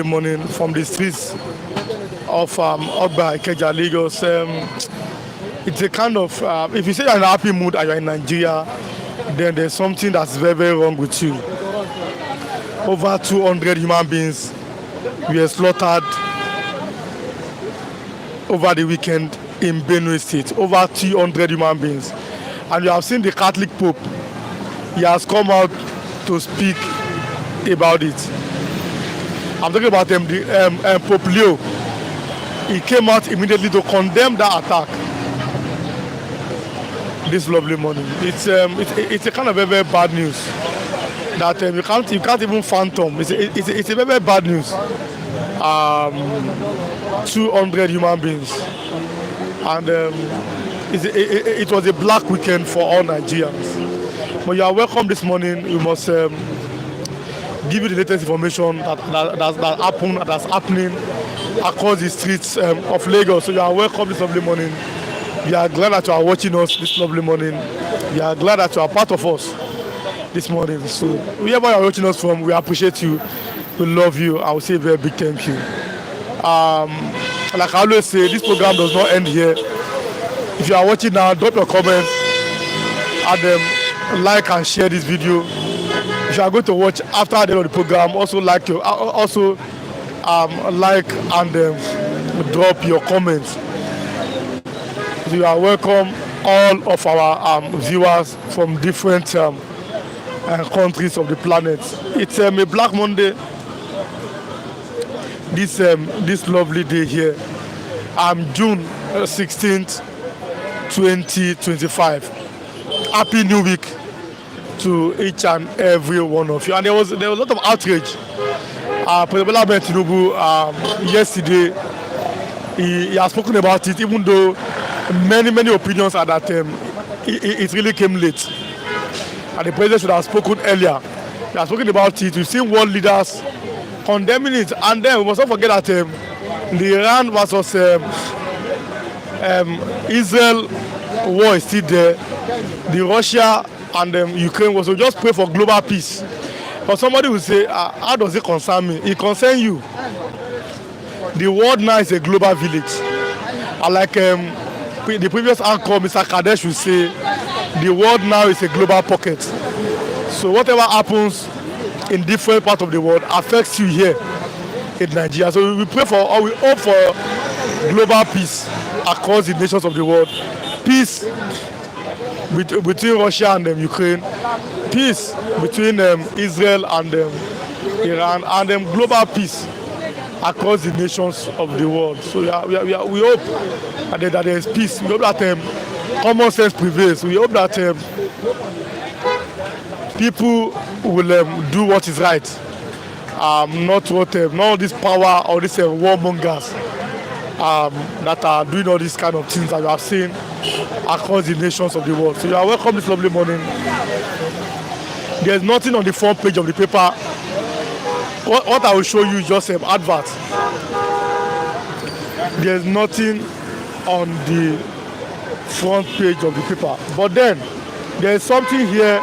morning from the streets of Ogba, Ikeja, Lagos. It's a kind of, if you say you're in a happy mood and you're in Nigeria, then there's something that's very, very wrong with you. Over 200 human beings were slaughtered over the weekend in Benue State. Over 200 human beings. And you have seen the Catholic Pope. He has come out to speak about it. I'm talking about Pope Leo. He came out immediately to condemn that attack this lovely morning. It's a kind of very, very bad news that you can't even phantom. It's a very, very bad news. 200 human beings, and it was a black weekend for all Nigerians. But you are welcome this morning. We must give you the latest information that's happening across the streets of Lagos. So you are welcome this lovely morning. We are glad that you are watching us this lovely morning. We are glad that you are part of us this morning. So wherever you are watching us from, we appreciate you. We love you. I will say a very big thank you. Like I always say, this program does not end here. If you are watching now, drop your comments and like and share this video. If you are going to watch after the end of the program, also like and drop your comments. So you are welcome, all of our viewers from different countries of the planet. It's a Black Monday. This lovely day here. June 16th, 2025. Happy New Week to each and every one of you. And there was a lot of outrage. President Tinubu yesterday he has spoken about it, even though many opinions are that it really came late. And the president should have spoken earlier. He has spoken about it. We've seen world leaders condemning it, and then we must not forget that the Iran versus Israel war is still there. The Russia and Ukraine was. So just pray for global peace. But somebody will say, how does it concern me? It concerns you. The world now is a global village. And like the previous anchor, Mr. Kadesh, will say, the world now is a global pocket. So whatever happens in different parts of the world affects you here in Nigeria. So we pray for, or we hope for global peace across the nations of the world. Peace between Russia and Ukraine. Peace between Israel and Iran, and global peace across the nations of the world. So we hope that there is peace. We hope that common sense prevails. We hope that people will do what is right, not all this power or this warmongers that are doing all these kind of things that we have seen across the nations of the world. So you are welcome this lovely morning. There's nothing on the front page of the paper. What I will show you is just an advert. There's nothing on the front page of the paper. But then there's something here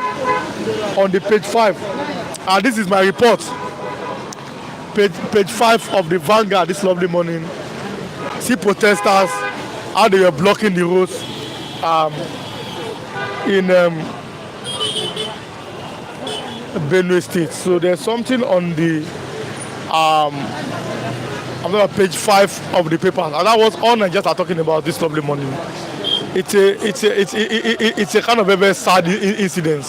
on the page 5. And this is my report. Page 5 of the Vanguard this lovely morning. See protesters, how they were blocking the roads in Benue State. So there's something on the page 5 of the paper, and that was all I just are talking about this lovely morning. It's a kind of a very sad incident.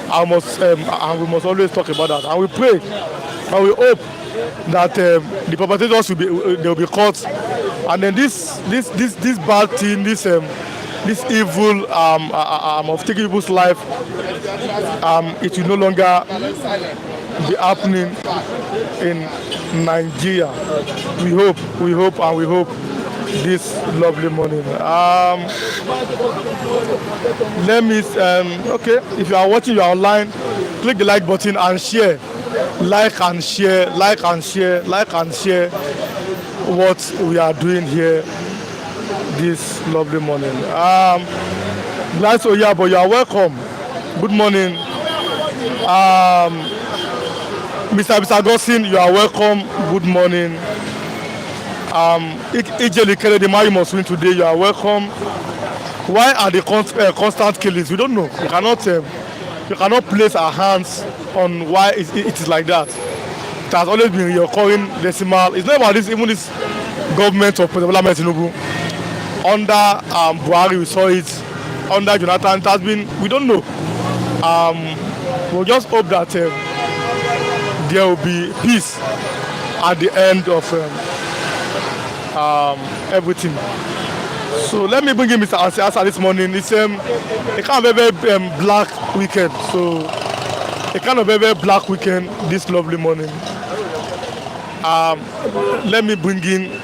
And we must always talk about that, and we pray and we hope that the perpetrators will be caught, and then this bad thing, this evil of taking people's life, it will no longer be happening in Nigeria. We hope this lovely morning. Let me okay, if you are watching, you are online, click the like button and share. Like and share what we are doing here this lovely morning. Glad to hear, but you are welcome. Good morning. Mr. Gossin, you are welcome. Good morning. Ijeli Kennedy, you must win today. You are welcome. Why are the constant killings? We don't know. You cannot place our hands on why it is like that. It has always been recurring decimal. It's not about this. Even this government of President Bola Tinubu under Buhari, we saw it. Under Jonathan, it has been. We don't know. We'll just hope that there will be peace at the end of everything. So let me bring in Mr. Asa this morning. It's a kind of very black weekend. So a kind of very black weekend this lovely morning. Let me bring in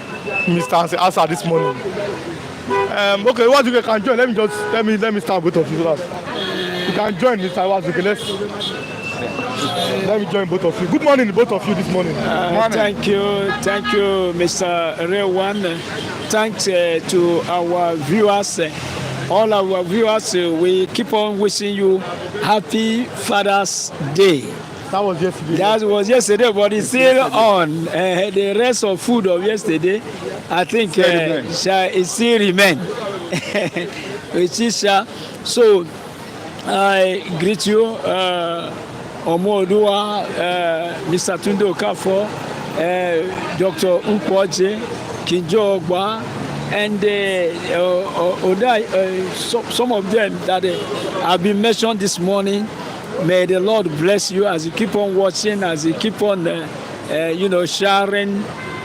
Mr. Asa this morning. Okay, what you can join? Let me start both of you. You can join Mr. Wazuke. Let me join both of you. Good morning, both of you this morning. Thank you, Mr. Rewan. Thanks to our viewers, all our viewers. We keep on wishing you happy Father's Day. That was yesterday. That was yesterday, but it's still on. The rest of food of yesterday, I think, it still remain. So, I greet you, Omodua, Mr. Tunde Okafor, Dr. Ukwoje, Kinjo Ogba, and some of them that have been mentioned this morning. May the Lord bless you as you keep on watching, as you keep on, sharing.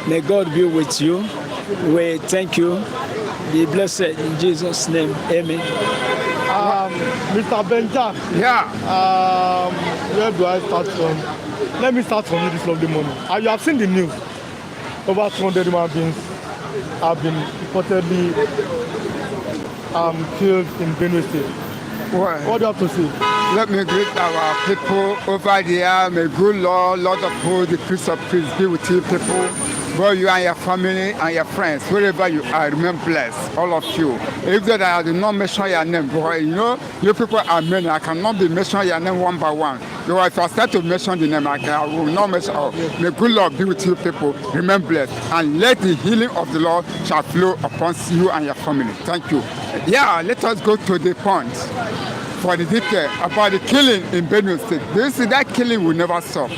May God be with you. We thank you. Be blessed in Jesus' name. Amen. Mr. Benja. Yeah. Where do I start from? Let me start from you this lovely morning. You have seen the news. Over 200 human beings have been reportedly killed in Benue State. Well, what do you have to say? Let me greet our people over there. May good Lord of hosts, the Prince of Peace be with you people. Well, you and your family and your friends, wherever you are, remain blessed, all of you. If that I do not mention your name, boy, you people are many. I cannot be mentioning your name one by one. If I start to mention the name, I will not mention all. May good Lord be with you people, remain blessed, and let the healing of the Lord shall flow upon you and your family. Thank you. Yeah, let us go to the point for the detail about the killing in Benue State. Do you see that killing will never stop?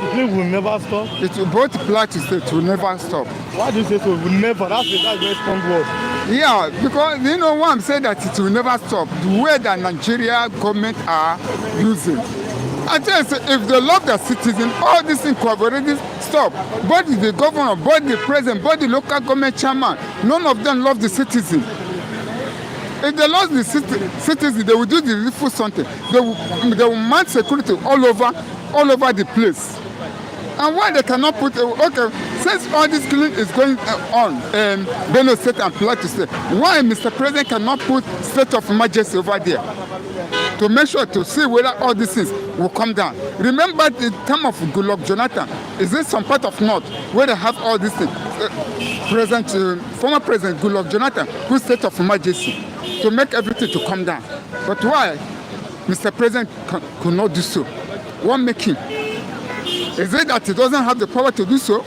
It will never stop. It will both apply to say it will never stop. Why do you say so? It will never. That's a very strong word. Yeah, because why I'm saying that it will never stop. The way that Nigeria government are using. I tell you, if they love their citizens, all these things could have already stopped. Both the governor, both the president, both the local government chairman, none of them love the citizens. If they lost the citizens, they will do the little something. They will mount security all over the place. And why they cannot put, okay, since all this killing is going on in Benue State and Plateau State, why Mr. President cannot put state of emergency over there to make sure to see whether all these things will come down? Remember the time of Goodluck Jonathan, is this some part of North where they have all these things? Former President Goodluck Jonathan put state of emergency to make everything to come down. But why Mr. President could not do so? What make him? Is it that he doesn't have the power to do so?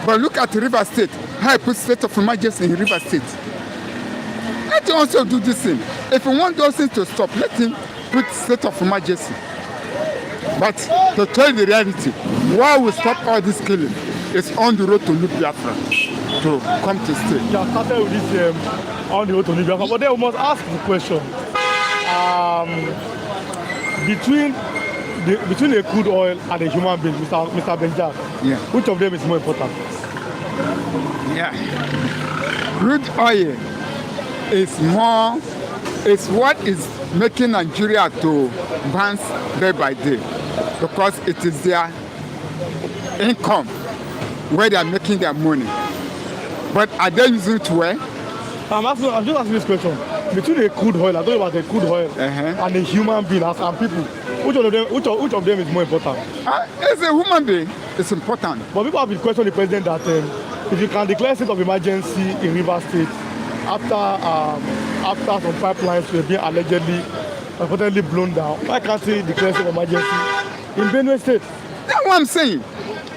But look at River State. How he put state of emergency in River State. Let him also do this thing. If he wants those things to stop, let him put state of emergency. But to tell the reality, why we stop all this killing is on the road to New Biafra to come to stay. You have started with this on the road to New Biafra, but then we must ask the question. Between a crude oil and a human being, Mr. Benja, which of them is more important? Yeah. Crude oil is what is making Nigeria to advance day by day, because it is their income where they are making their money. But are they using it well? I'm just asking this question. Between a crude oil, I don't know about a crude oil, and a human being and people, which of them is more important? As a human being, it's important. But people have been questioning the president that if you can declare state of emergency in River State after some pipelines were being allegedly blown down, why can't he declare state of emergency in Benue State? what I'm saying?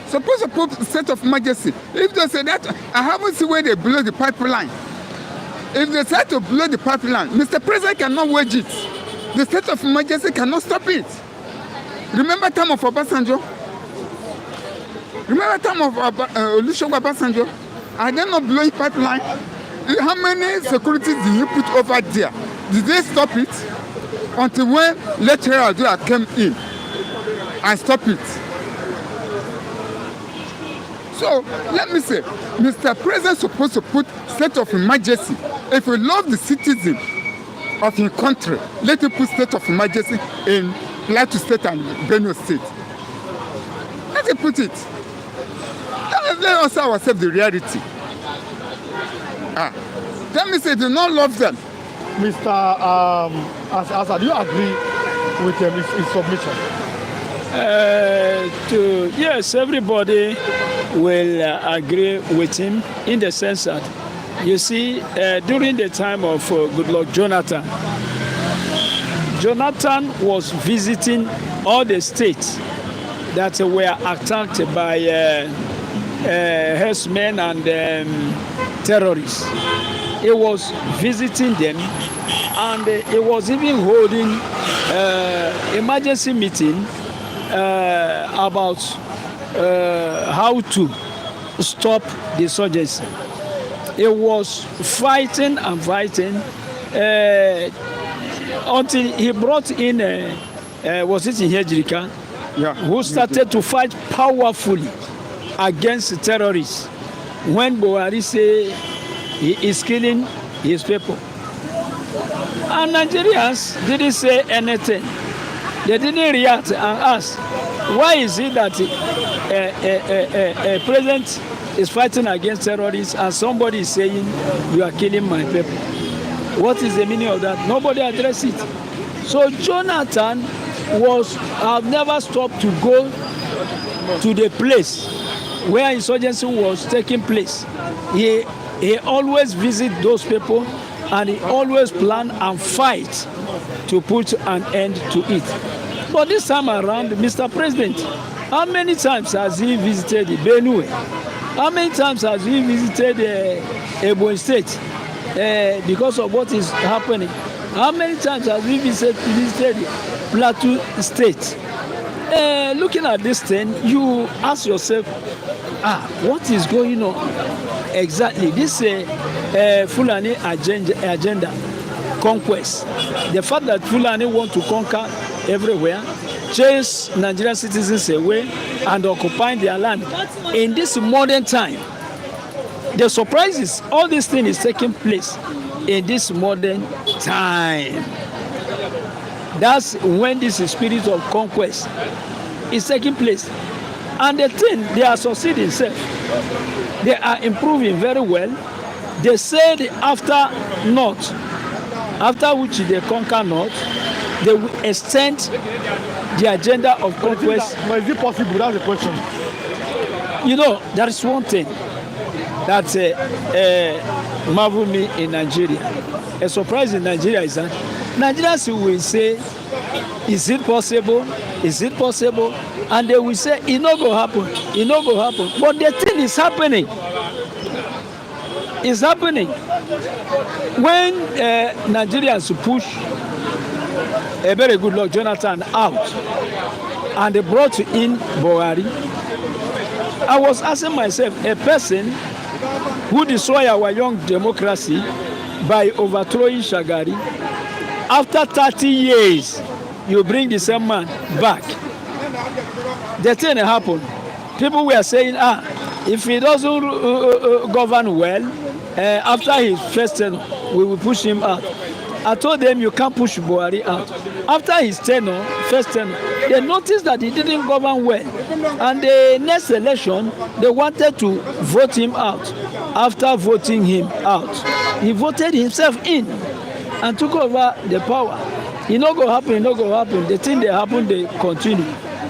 Supposed to put state of emergency. If they say that, I haven't seen where they blow the pipeline. If they try to blow the pipeline, Mr. President cannot wage it. The state of emergency cannot stop it. Remember time of Obasanjo? Remember time of Olusegun Obasanjo? Are they not blowing pipeline? How many securities did you put over there? Did they stop it? Until when lateral came in and stop it. So let me say, Mr. President is supposed to put state of emergency. If you love the citizen of your country, let him put state of emergency in Plateau State and Benue State. Let him put it. Let us say ourselves the reality. Let me say, do not love them. Mr. Asa, do you agree with his submission? Yes, everybody will agree with him in the sense that, you see, during the time of Goodluck Jonathan, Jonathan was visiting all the states that were attacked by herdsmen and terrorists. He was visiting them, and he was even holding emergency meeting about how to stop the insurgency. He was fighting and fighting until he brought in, was it in Hejrika, who started to fight powerfully against terrorists. When Buhari say he is killing his people, and Nigerians didn't say anything. They didn't react and ask, why is it that a president is fighting against terrorists and somebody is saying you are killing my people? What is the meaning of that? Nobody addressed it. So Jonathan have never stopped to go to the place where insurgency was taking place. He always visit those people, and he always plan and fight to put an end to it. But this time around, Mr. President, how many times has he visited Benue? How many times has he visited Ebonyi State because of what is happening? How many times has he visited Plateau State? Looking at this thing, you ask yourself, what is going on exactly? This Fulani agenda, conquest. The fact that Fulani want to conquer everywhere, chase Nigerian citizens away and occupy their land in this modern time. The surprise is all this thing is taking place in this modern time. That's when this spirit of conquest is taking place. And the thing, they are succeeding, sir. They are improving very well. They said after North, after which they conquer North, they will extend the agenda of conquest. But is it possible? That's the question. You know, there is one thing that marvel me in Nigeria. A surprise in Nigeria is that Nigerians will say, is it possible? Is it possible? And they will say, it not go happen. It not go happen. But the thing is happening. It's happening. When Nigerians push a very good Goodluck Jonathan out and they brought in Buhari, I was asking myself, a person who destroyed our young democracy by overthrowing Shagari, after 30 years, you bring the same man back. The thing happened. People were saying, if he doesn't govern well, after his first tenure, we will push him out. I told them you can't push Buhari out. After his tenure, first tenure, they noticed that he didn't govern well. And the next election, they wanted to vote him out. After voting him out, he voted himself in and took over the power. It not go happen, it not go happen. The thing that happened, they continue.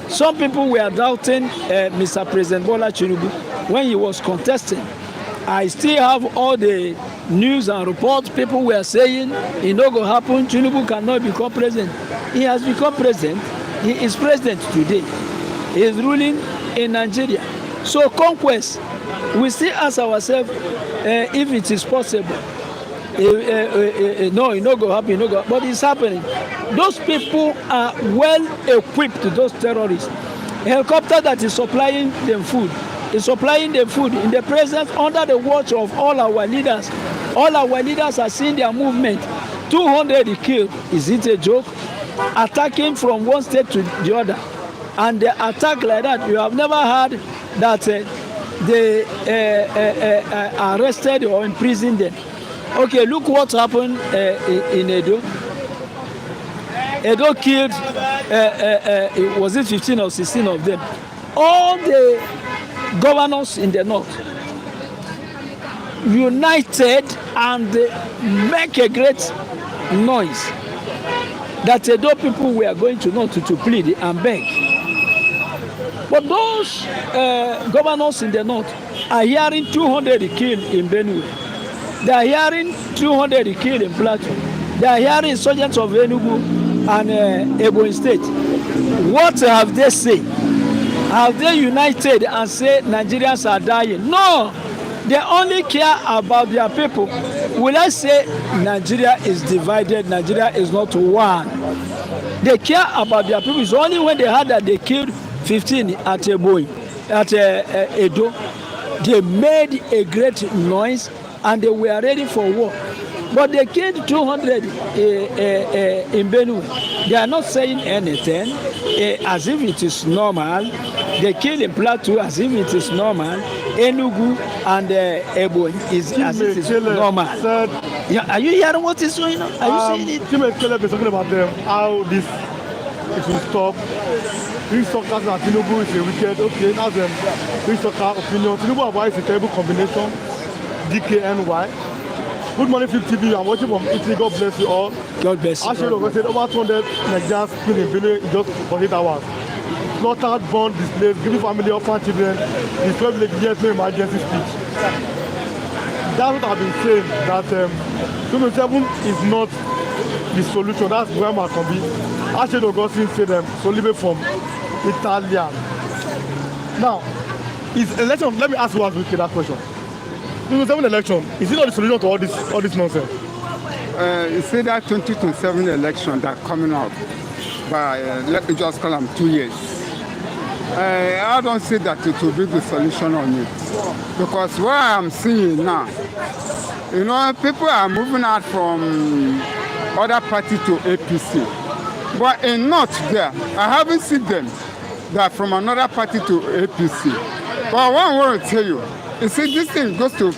Some people were doubting Mr. President Bola Tinubu when he was contesting. I still have all the news and reports. People were saying it not go happen. Tinubu cannot become president. He has become president. He is president today. He is ruling in Nigeria. So conquest, we still ask ourselves if it is possible. No, it no go happen, no go, but it's happening. Those people are well equipped, those terrorists. A helicopter that is supplying them food, is supplying them food in the presence, under the watch of all our leaders. All our leaders are seeing their movement. 200 killed. Is it a joke? Attacking from one state to the other. And they attack like that. You have never heard that they arrested or imprisoned them. Okay, look what happened in Edo. Edo killed, was it 15 or 16 of them? All the governors in the north united and make a great noise that Edo people were going to north to plead and beg. But those governors in the north are hearing 200 killed in Benue. They are hearing 200 killed in Plateau. They are hearing insurgents of Enugu and Ebonyi State. What have they said? Have they united and said Nigerians are dying? No, they only care about their people. Will I say Nigeria is divided, Nigeria is not one? They care about their people. It's only when they heard that they killed 15 at Ebonyi, at Edo, they made a great noise and they were ready for war. But they killed 200 in Benue. They are not saying anything as if it is normal. They killed in Plateau as if it is normal. Enugu and Ebonyi is as if it is normal. Yeah, are you hearing what is going on? Are you seeing it? Kim Ekele is talking about how this it will stop. Big soccer and Tinubu is a wicked. Okay, now them big soccer opinion. Tinubu and Why is a terrible combination. DKNY. Good morning, Flip TV. I'm watching from Italy. God bless you all. God bless you. Actually, said over 200 Nigerians killed in Benue in just 48 hours. Slaughtered, burned, displaced, giving family orphan children, destroyed villages, yet no emergency speech. That's what I've been saying, that 2027 is not the solution. That's where my can be. Actually, Augustine said Solive from Italian. Now, is election, let me ask you that question. 2027 election, is it not the solution to all this nonsense? You see that 2027 election that coming up by, let me just call them 2 years. I don't see that it will be the solution on it. Because what I'm seeing now, you know, people are moving out from other party to APC. But in North there, I haven't seen them that from another party to APC. But what I want to tell you, you see, this thing goes to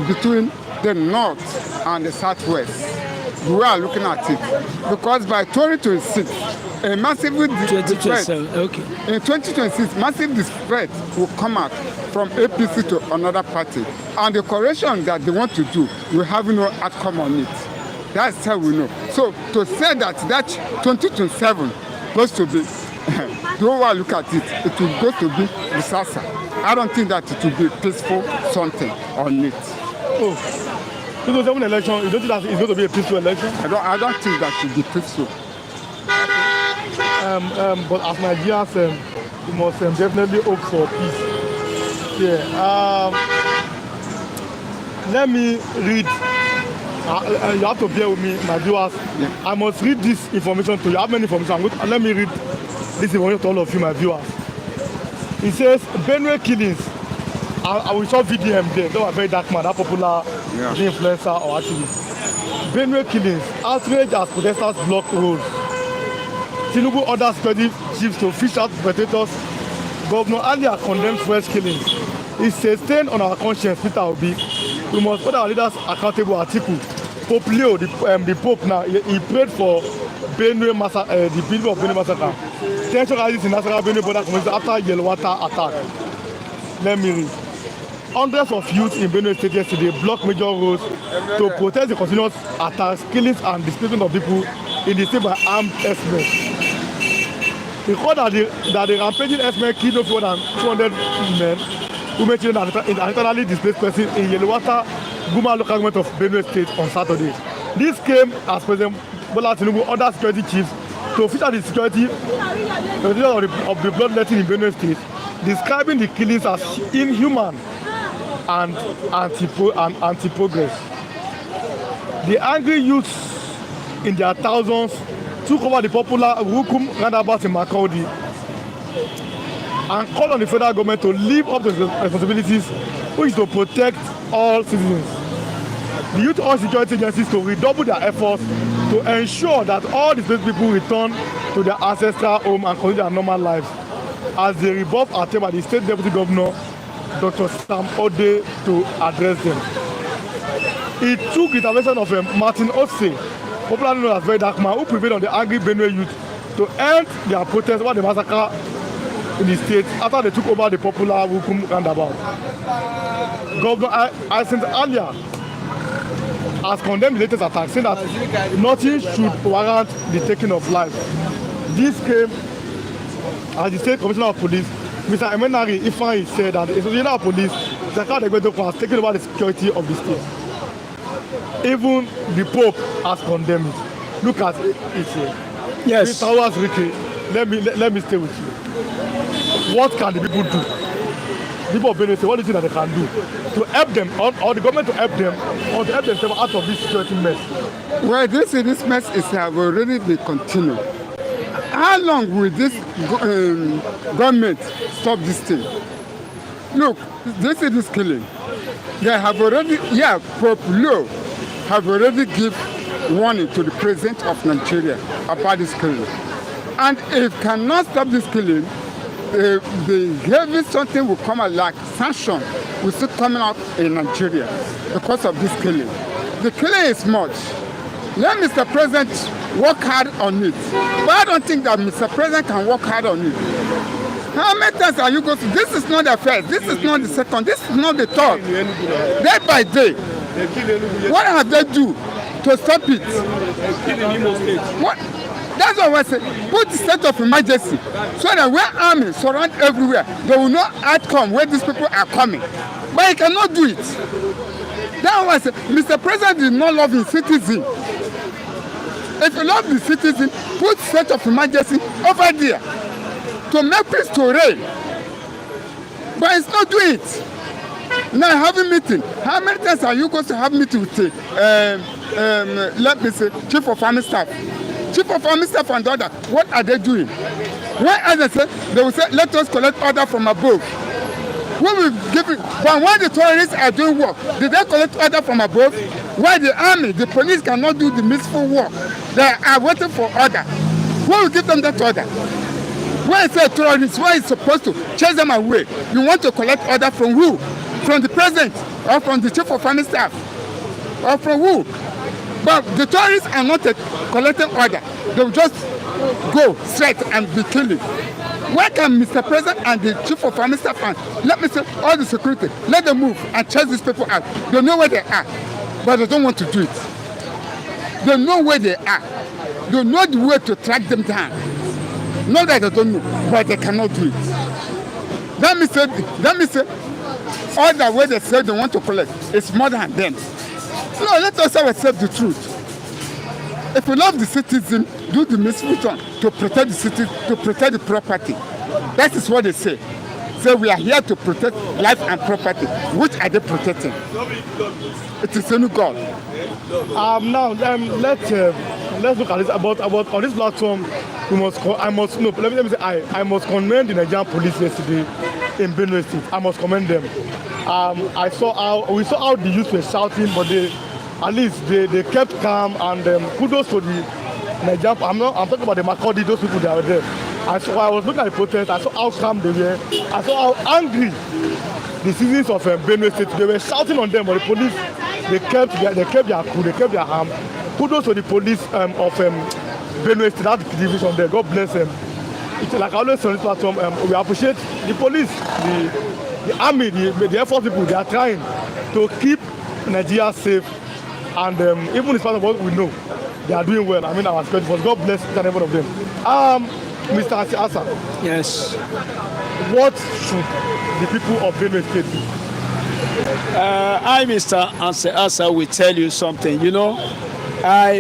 between the North and the Southwest. We are looking at it. Because by 2026, a massive spread, okay. in 2026, massive spread will come out from APC to another party. And the correction that they want to do will have no outcome on it. That's how we know. So to say that 2027 goes to be, don't want to look at it, it will go to be disaster. I don't think that it will be peaceful something on it. Oh, 2027 election, you don't think that it's going to be a peaceful election? I don't think that it will be peaceful. But as Nigerians, we must definitely hope for peace. Yeah. Let me read. You have to bear with me, my viewers. Yeah. I must read this information to you. I have many information. Let me read this information to all of you, my viewers. It says Benue killings. I will show VDM there. They were very dark man, that popular influencer or activist. Benue killings. Outrage as protesters block roads. Tinubu orders security chiefs to fish out perpetrators. Governor Alia condemns fresh killings. It says, "Staying on our conscience, Peter Obi. We must hold our leaders accountable." Article. Pope Leo, the Pope now, he prayed for Benue massacre, the people of Benue massacre. Tension rises in Nasarawa Benue border community after Yelwata attack. Let me read. Hundreds of youths in Benue State yesterday blocked major roads to protest the continuous attacks, killings, and displacement of people in the state by armed herdsmen. Recall that the rampaging herdsmen killed no fewer than 200 men, women, children, and internally displaced persons in Yelwata, Guma local government of Benue State on Saturday. This came as President Bola Tinubu ordered security chiefs to fish out the security of the bloodletting in Benue State describing the killings as inhuman and anti-progress. The angry youths in their thousands took over the popular Rukum roundabout in Makurdi and called on the federal government to live up to the responsibilities, which is to protect all citizens. The youth all security agencies to redouble their efforts to ensure that all displaced people return to their ancestral home and continue their normal lives, as they rebuffed attempt by the state deputy governor, Dr. Sam Ode, to address them. It took the intervention of Martin Ose, popularly known as Very Dark Man, who prevailed on the angry Benue youth to end their protest over the massacre in the state after they took over the popular Wukum roundabout. Governor Ayesent Alia has condemned the latest attack, saying that nothing should warrant the taking of life. This came as the State Commissioner of Police, Mr. Emenari Ifeanyi, said that the Association of Police, Zakar Degbedo, has taken over the security of the state. Even the Pope has condemned it. Look at it here. Yes. Mr. Owas Rike, let me stay with you. What can the people do? People of Benue say, what do you think that they can do to help them, or the government to help them, or to help themselves out of this security mess? Well, this mess is have already been continued. How long will this government stop this thing? Look, this is killing. They have already, Pope Leo have already given warning to the president of Nigeria about this killing. And if cannot stop this killing, the heavy something will come out like sanction will still coming out in Nigeria because of this killing. The killing is much. Let Mr. President work hard on it. But I don't think that Mr. President can work hard on it. How many times are you going to? This is not the first, this is not the second, this is not the third. Day by day. What have they do to stop it? What? That's what I say. Put the state of emergency so that when army surround everywhere, there will no outcome where these people are coming. But he cannot do it. That's why I say, Mr. President did not love his citizen. If you love the citizen, put state of emergency over there to make peace to reign. But it's not doing it. Now having meeting. How many times are you going to have meeting with let me say, Chief of Army Staff? Chief of Army Staff and other, what are they doing? When as I said, they will say, let us collect order from above. We will give it, but when the terrorists are doing work, did they collect order from above? Why the army, the police cannot do the peaceful work? They are waiting for order. Who will give them that order? When it's a terrorist, why is supposed to chase them away? You want to collect order from who? From the president or from the chief of army staff? Or from who? But the terrorists are not collecting order. They will just go straight and be killing. Why can Mr. President and the chief of army staff and let me say all the security, let them move and chase these people out? They know where they are, but they don't want to do it. They know where they are. They know the way to track them down. Not that they don't know, but they cannot do it. Let me say, all the way they say they want to collect is more than them. No, let us accept the truth. If you love the citizen, do the misfortune to protect the city, to protect the property. That is what they say. So we are here to protect life and property. Which are they protecting? It is only God. Now let's look at this about on this platform. I must commend the Nigerian police yesterday in Benue State. I must commend them. We saw how the youth were shouting, but at least they kept calm, and kudos to the Nigerian. I'm talking about the Makurdi, those people that were there. I was looking at the protest. I saw how calm they were. I saw how angry the citizens of Benue State. They were shouting on them, but the police they kept their cool, they kept their arm. Kudos to the police of Benue State, that division there. God bless them. It's like I always say on this platform, we appreciate the police, the army, the Air Force people. They are trying to keep Nigeria safe, and even in spite of what we know, they are doing well. I mean, our respect for God bless each and every one of them. Mr. Asa. Yes. What should the people of Benue State do? I, Mr. Asa, will tell you something. You know,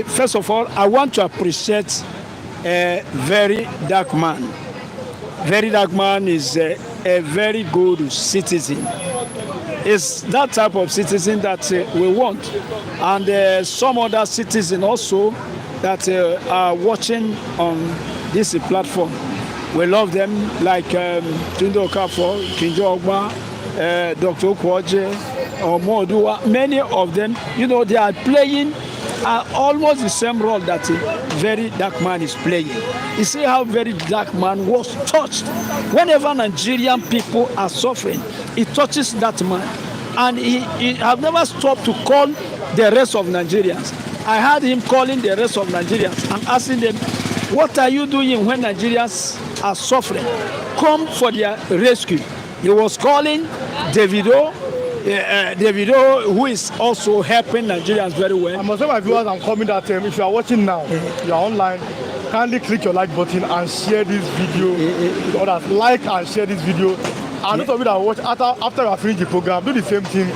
first of all, I want to appreciate a very dark man. Very dark man is a very good citizen. It's that type of citizen that we want. And some other citizens also that are watching on this platform. We love them, like Tunde Okafor, Kinjo Ogba, Dr. Okwoje, Omodua. Many of them, they are playing almost the same role that a very dark man is playing. You see how very dark man was touched. Whenever Nigerian people are suffering, it touches that man. And he has never stopped to call the rest of Nigerians. I heard him calling the rest of Nigerians and asking them, what are you doing when Nigerians are suffering? Come for their rescue. He was calling Davido, who is also helping Nigerians very well. I must say, my viewers, I'm coming that if you are watching now, you are online, kindly click your like button and share this video with others. Like and share this video. And those of you that watch after I finish the program, do the same thing.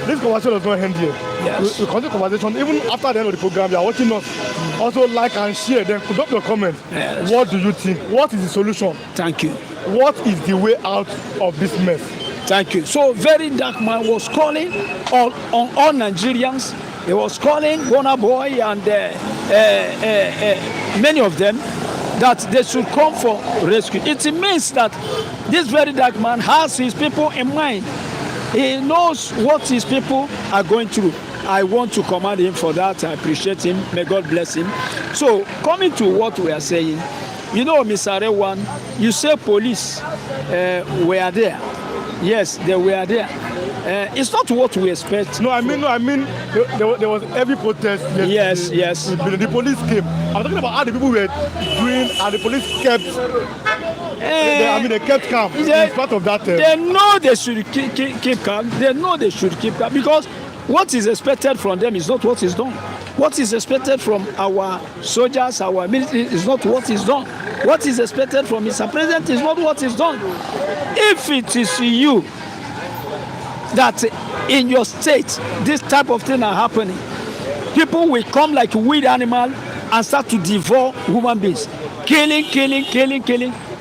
This conversation does not end here. Yes. We continue conversation even after the end of the program. You are watching us. Also like and share. Then drop your comment. Yes. What do you think? What is the solution? Thank you. What is the way out of this mess? Thank you. So very dark man was calling on all Nigerians. He was calling Burna Boy and many of them that they should come for rescue. It means that this very dark man has his people in mind. He knows what his people are going through. I want to commend him for that. I appreciate him. May God bless him. So coming to what we are saying, Mr. Rewan, you say police were there. Yes, they were there. It's not what we expect. No, I mean, there was heavy protest. Yes. The police came. I'm talking about how the people were doing, and the police kept. They kept calm. It's part of that. They know they should keep calm. They know they should keep calm because what is expected from them is not what is done. What is expected from our soldiers, our military, is not what is done. What is expected from Mr. President is not what is done. If it is you that in your state this type of thing are happening, people will come like wild animal and start to devour human beings, killing.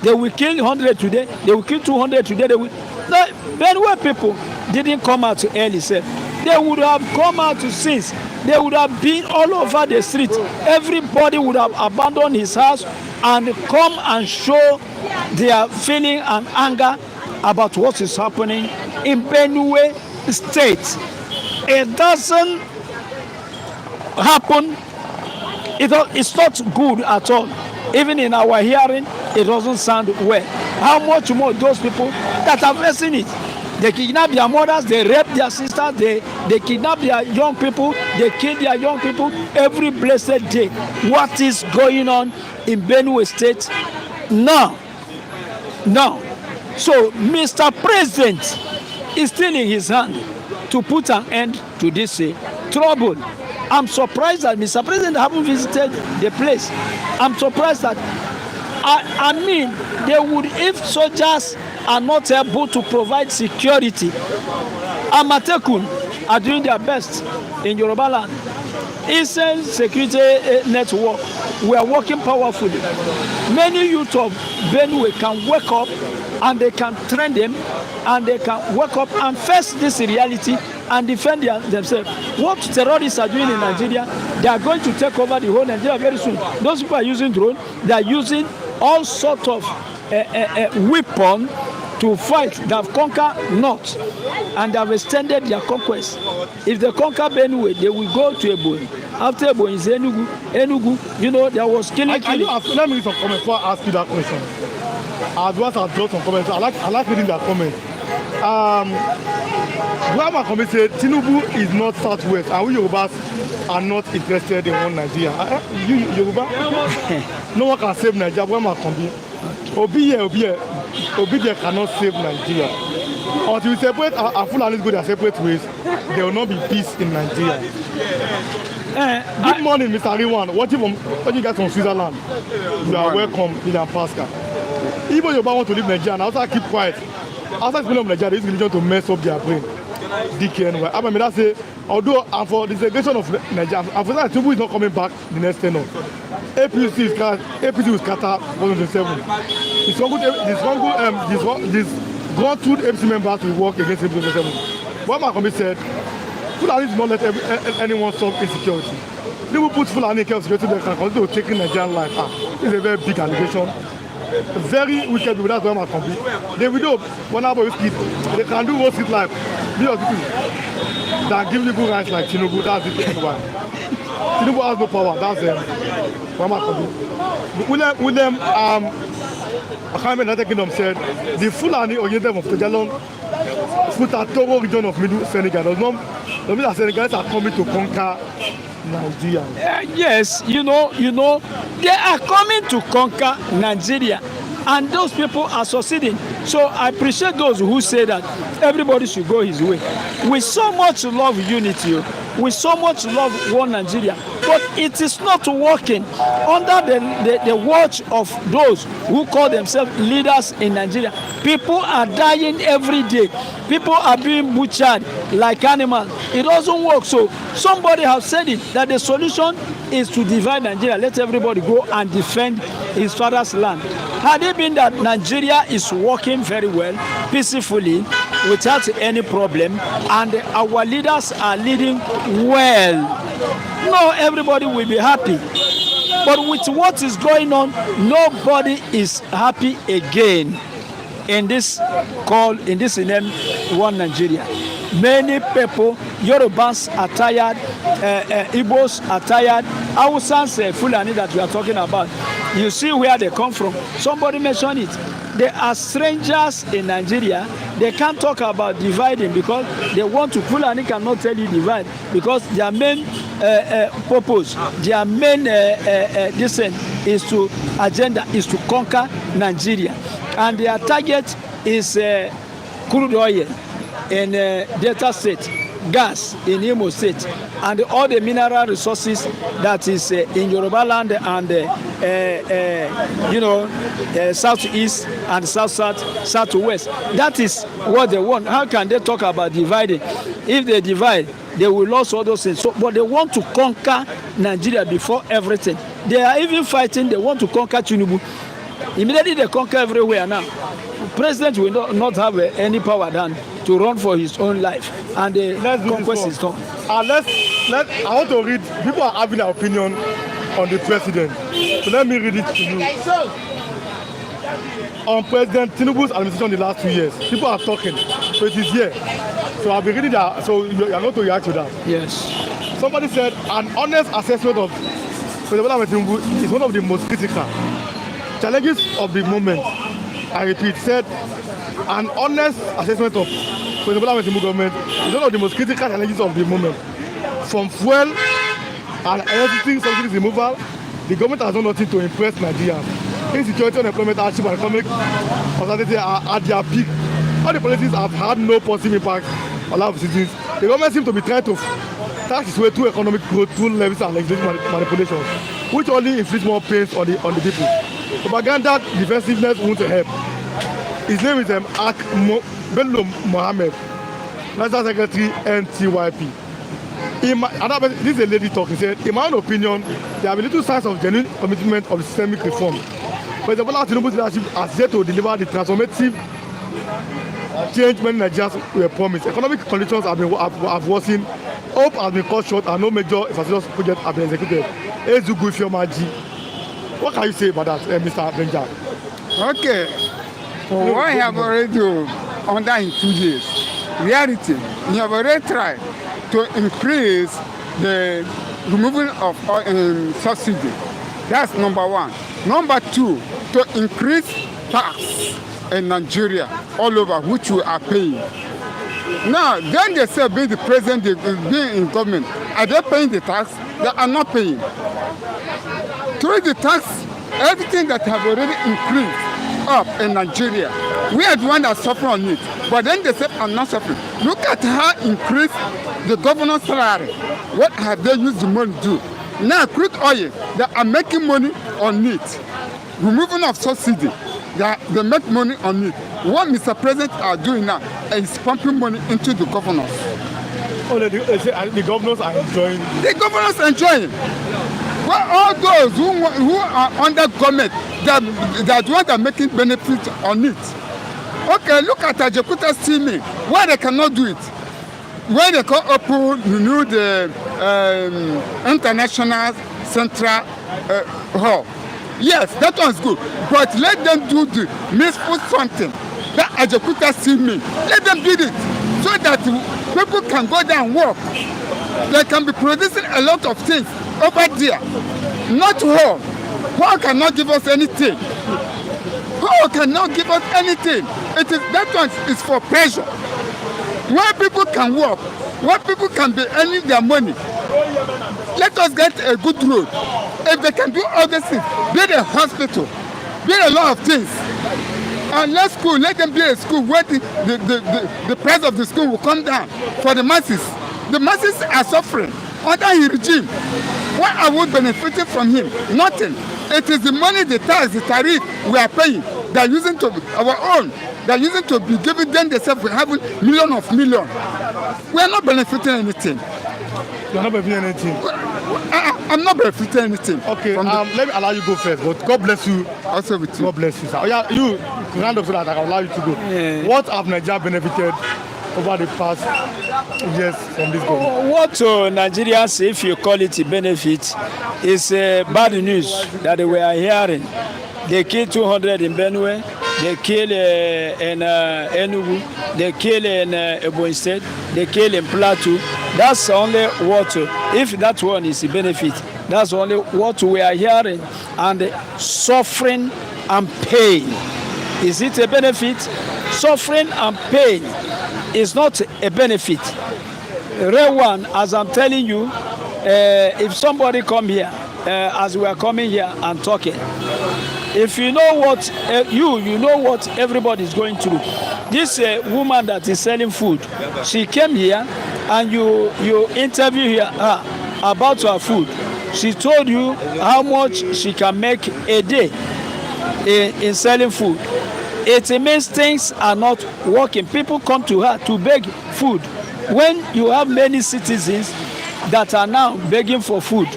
They will kill 100 today, they will kill 200 today. Benue people didn't come out early, sir. They would have come out since. They would have been all over the street. Everybody would have abandoned his house and come and show their feeling and anger about what is happening in Benue State. It doesn't happen. It's not good at all. Even in our hearing, it doesn't sound well. How much more those people that are facing it? They kidnap their mothers, they rape their sisters, they kidnap their young people, they kill their young people every blessed day. What is going on in Benue State now? So Mr. President is still in his hand to put an end to this trouble. I'm surprised that Mr. President haven't visited the place. I'm surprised that, I mean, they would, if soldiers are not able to provide security, Amatekun are doing their best in Yoruba land. Inside security network, we are working powerfully. Many youth of Benue can wake up and they can train them and they can wake up and face this reality and defend themselves. What terrorists are doing in Nigeria, they are going to take over the whole Nigeria very soon. Those people are using drones, they are using all sorts of weapons to fight. They have conquered North and they have extended their conquest. If they conquer Benue, they will go to Ebonyi. After Ebonyi is Enugu, there was killing. Let me read some comments before I ask you that question. As well as draw some comments. I like reading that comment. Grandma comment said Tinubu is not Southwest and we Yorubas are not interested in one Nigeria. You Yoruba? No one can save Nigeria. Grandma Kombi. Obi cannot save Nigeria. Until we separate our Fulani go their separate ways, there will not be peace in Nigeria. Good morning, Mr. Rewan. Watching you guys from Switzerland. You are welcome in Pascal. Even Yoruba want to leave Nigeria and also keep quiet. Outside speaking of Nigeria, this religion to mess up their brain. DKNY. I mean, that's say, although for the segregation of Nigeria, and for that, Tinubu is not coming back the next tenure. APC will scatter 127. This gone through the APC members to work against him. What my committee said, Fulani did not let anyone solve insecurity. They will put Fulani in security, they can continue to take Nigerian life. It's a very big allegation. Very wicked people, that's why my committee. They will do, whenever you speak, they can do what's it like. That give people rights like Tinubu, that's it. Tinubu has no power, that's why my committee. William, United Kingdom said the Fulani oriented of Tojalon put a total region of Middle Senegal. Does not mean that Senegalians are coming to conquer Nigeria. Yes, you know, they are coming to conquer Nigeria, and those people are succeeding. So I appreciate those who say that everybody should go his way. We so much love unity. We so much love one Nigeria, but it is not working under the watch of those who call themselves leaders in Nigeria. People are dying every day. People are being butchered like animals. It doesn't work. So somebody has said it, that the solution is to divide Nigeria. Let everybody go and defend his father's land. Had it been that Nigeria is working very well, peacefully, without any problem, and our leaders are leading well, no, everybody will be happy. But with what is going on, nobody is happy again in this call, in this name, one Nigeria. Many people, Yorubas are tired, Igbos are tired, Hausans, Fulani that we are talking about. You see where they come from. Somebody mentioned it. They are strangers in Nigeria. They can't talk about dividing because they want to. Fulani cannot tell you divide because their main purpose, their main agenda is to conquer Nigeria, and their target is crude oil in Delta State, gas in Imo State, and all the mineral resources that is in Yoruba land and southeast and southwest. That is what they want. How can they talk about dividing? If they divide, they will lose all those things. So, but they want to conquer Nigeria before everything. They are even fighting. They want to conquer Tinubu. Immediately they conquer everywhere now. President will not have any power than to run for his own life, and the conquest is done. I want to read. People are having an opinion on the president, so let me read it to you. On President Tinubu's administration in the last 2 years, people are talking, so it is here. So I'll be reading that. So you are going to react to that. Yes. Somebody said an honest assessment of President Tinubu is one of the most critical challenges of the moment. I repeat, said an honest assessment of President Tinubu government is one of the most critical challenges of the moment. From fuel and electricity subsidies removal, the government has done nothing to impress Nigerians. Insecurity, unemployment, hardship, and economic uncertainty are at their peak. All the policies have had no positive impact on life of citizens. The government seems to be trying to tax its way through economic growth, through levies and legislative manipulations, which only inflicts more pains on the people. Propaganda defensiveness won't help. His name is Bello Mohammed, National Secretary, NTYP. This is a lady talking. He said, in my own opinion, there have been little signs of genuine commitment of systemic reform. President Bola Tinubu's leadership has yet to deliver the transformative change many Nigerians were promised. Economic conditions have worsened, hope has been cut short, and no major infrastructure projects have been executed. Ezugu Ifeomaji, what can you say about that, Mr. Benja? Okay, for what I have already done under in 2 years, reality, we have already tried to increase the removal of subsidy. That's number one. Number two, to increase tax in Nigeria all over, which we are paying. Now, then they say being the president, being in government, are they paying the tax? They are not paying. Through the tax, everything that have already increased up in Nigeria, we are the one that suffer on it. But then they say, I'm not suffering. Look at how increased the governor's salary. What have they used the money to do? Now, crude oil, they are making money on it. Removing of subsidy, they make money on it. What Mr. President are doing now is pumping money into the governors. Oh, the governors are enjoying. The governors are enjoying. Well, all those who are under government, they are the ones that are making benefits on it. Okay, look at Ajakuta steaming. Why they cannot do it? Why they can open the international central hall? Yes, that one's good. But let them do the meaningful something. That Ajakuta steaming. Let them do it so that people can go there and work. They can be producing a lot of things over there. Not hall. Hall cannot give us anything. Hall cannot give us anything. It is that one is for pressure. Where people can work, where people can be earning their money. Let us get a good road. If they can do all these things, build a hospital, build a lot of things. And let them build a school where the price of the school will come down for the masses. The masses are suffering under his regime. What are we benefiting from him? Nothing. It is the money, the tax, the tariff we are paying. They are using to our own. They are using to be giving them themselves. We have millions. We are not benefiting anything. You are not benefiting anything. I'm not benefiting anything. Okay, let me allow you go first. But God bless you. Also with you. God bless you, sir. Oh, yeah, you round up so that I can allow you to go. Yeah. What have Nigeria benefited over the past years from this government? What Nigerians, if you call it a benefit, is bad news that we are hearing. They killed 200 in Benue, they killed in Enugu, they killed in Ebonyi State, they killed in Plateau. That's only what, if that one is a benefit, that's only what we are hearing. And suffering and pain. Is it a benefit? Suffering and pain is not a benefit. Real one, as I'm telling you, if somebody come here, as we are coming here and talking, if you know what you know what everybody is going through. This woman that is selling food, she came here and you interview her about her food. She told you how much she can make a day in selling food. It means things are not working. People come to her to beg food. When you have many citizens that are now begging for food,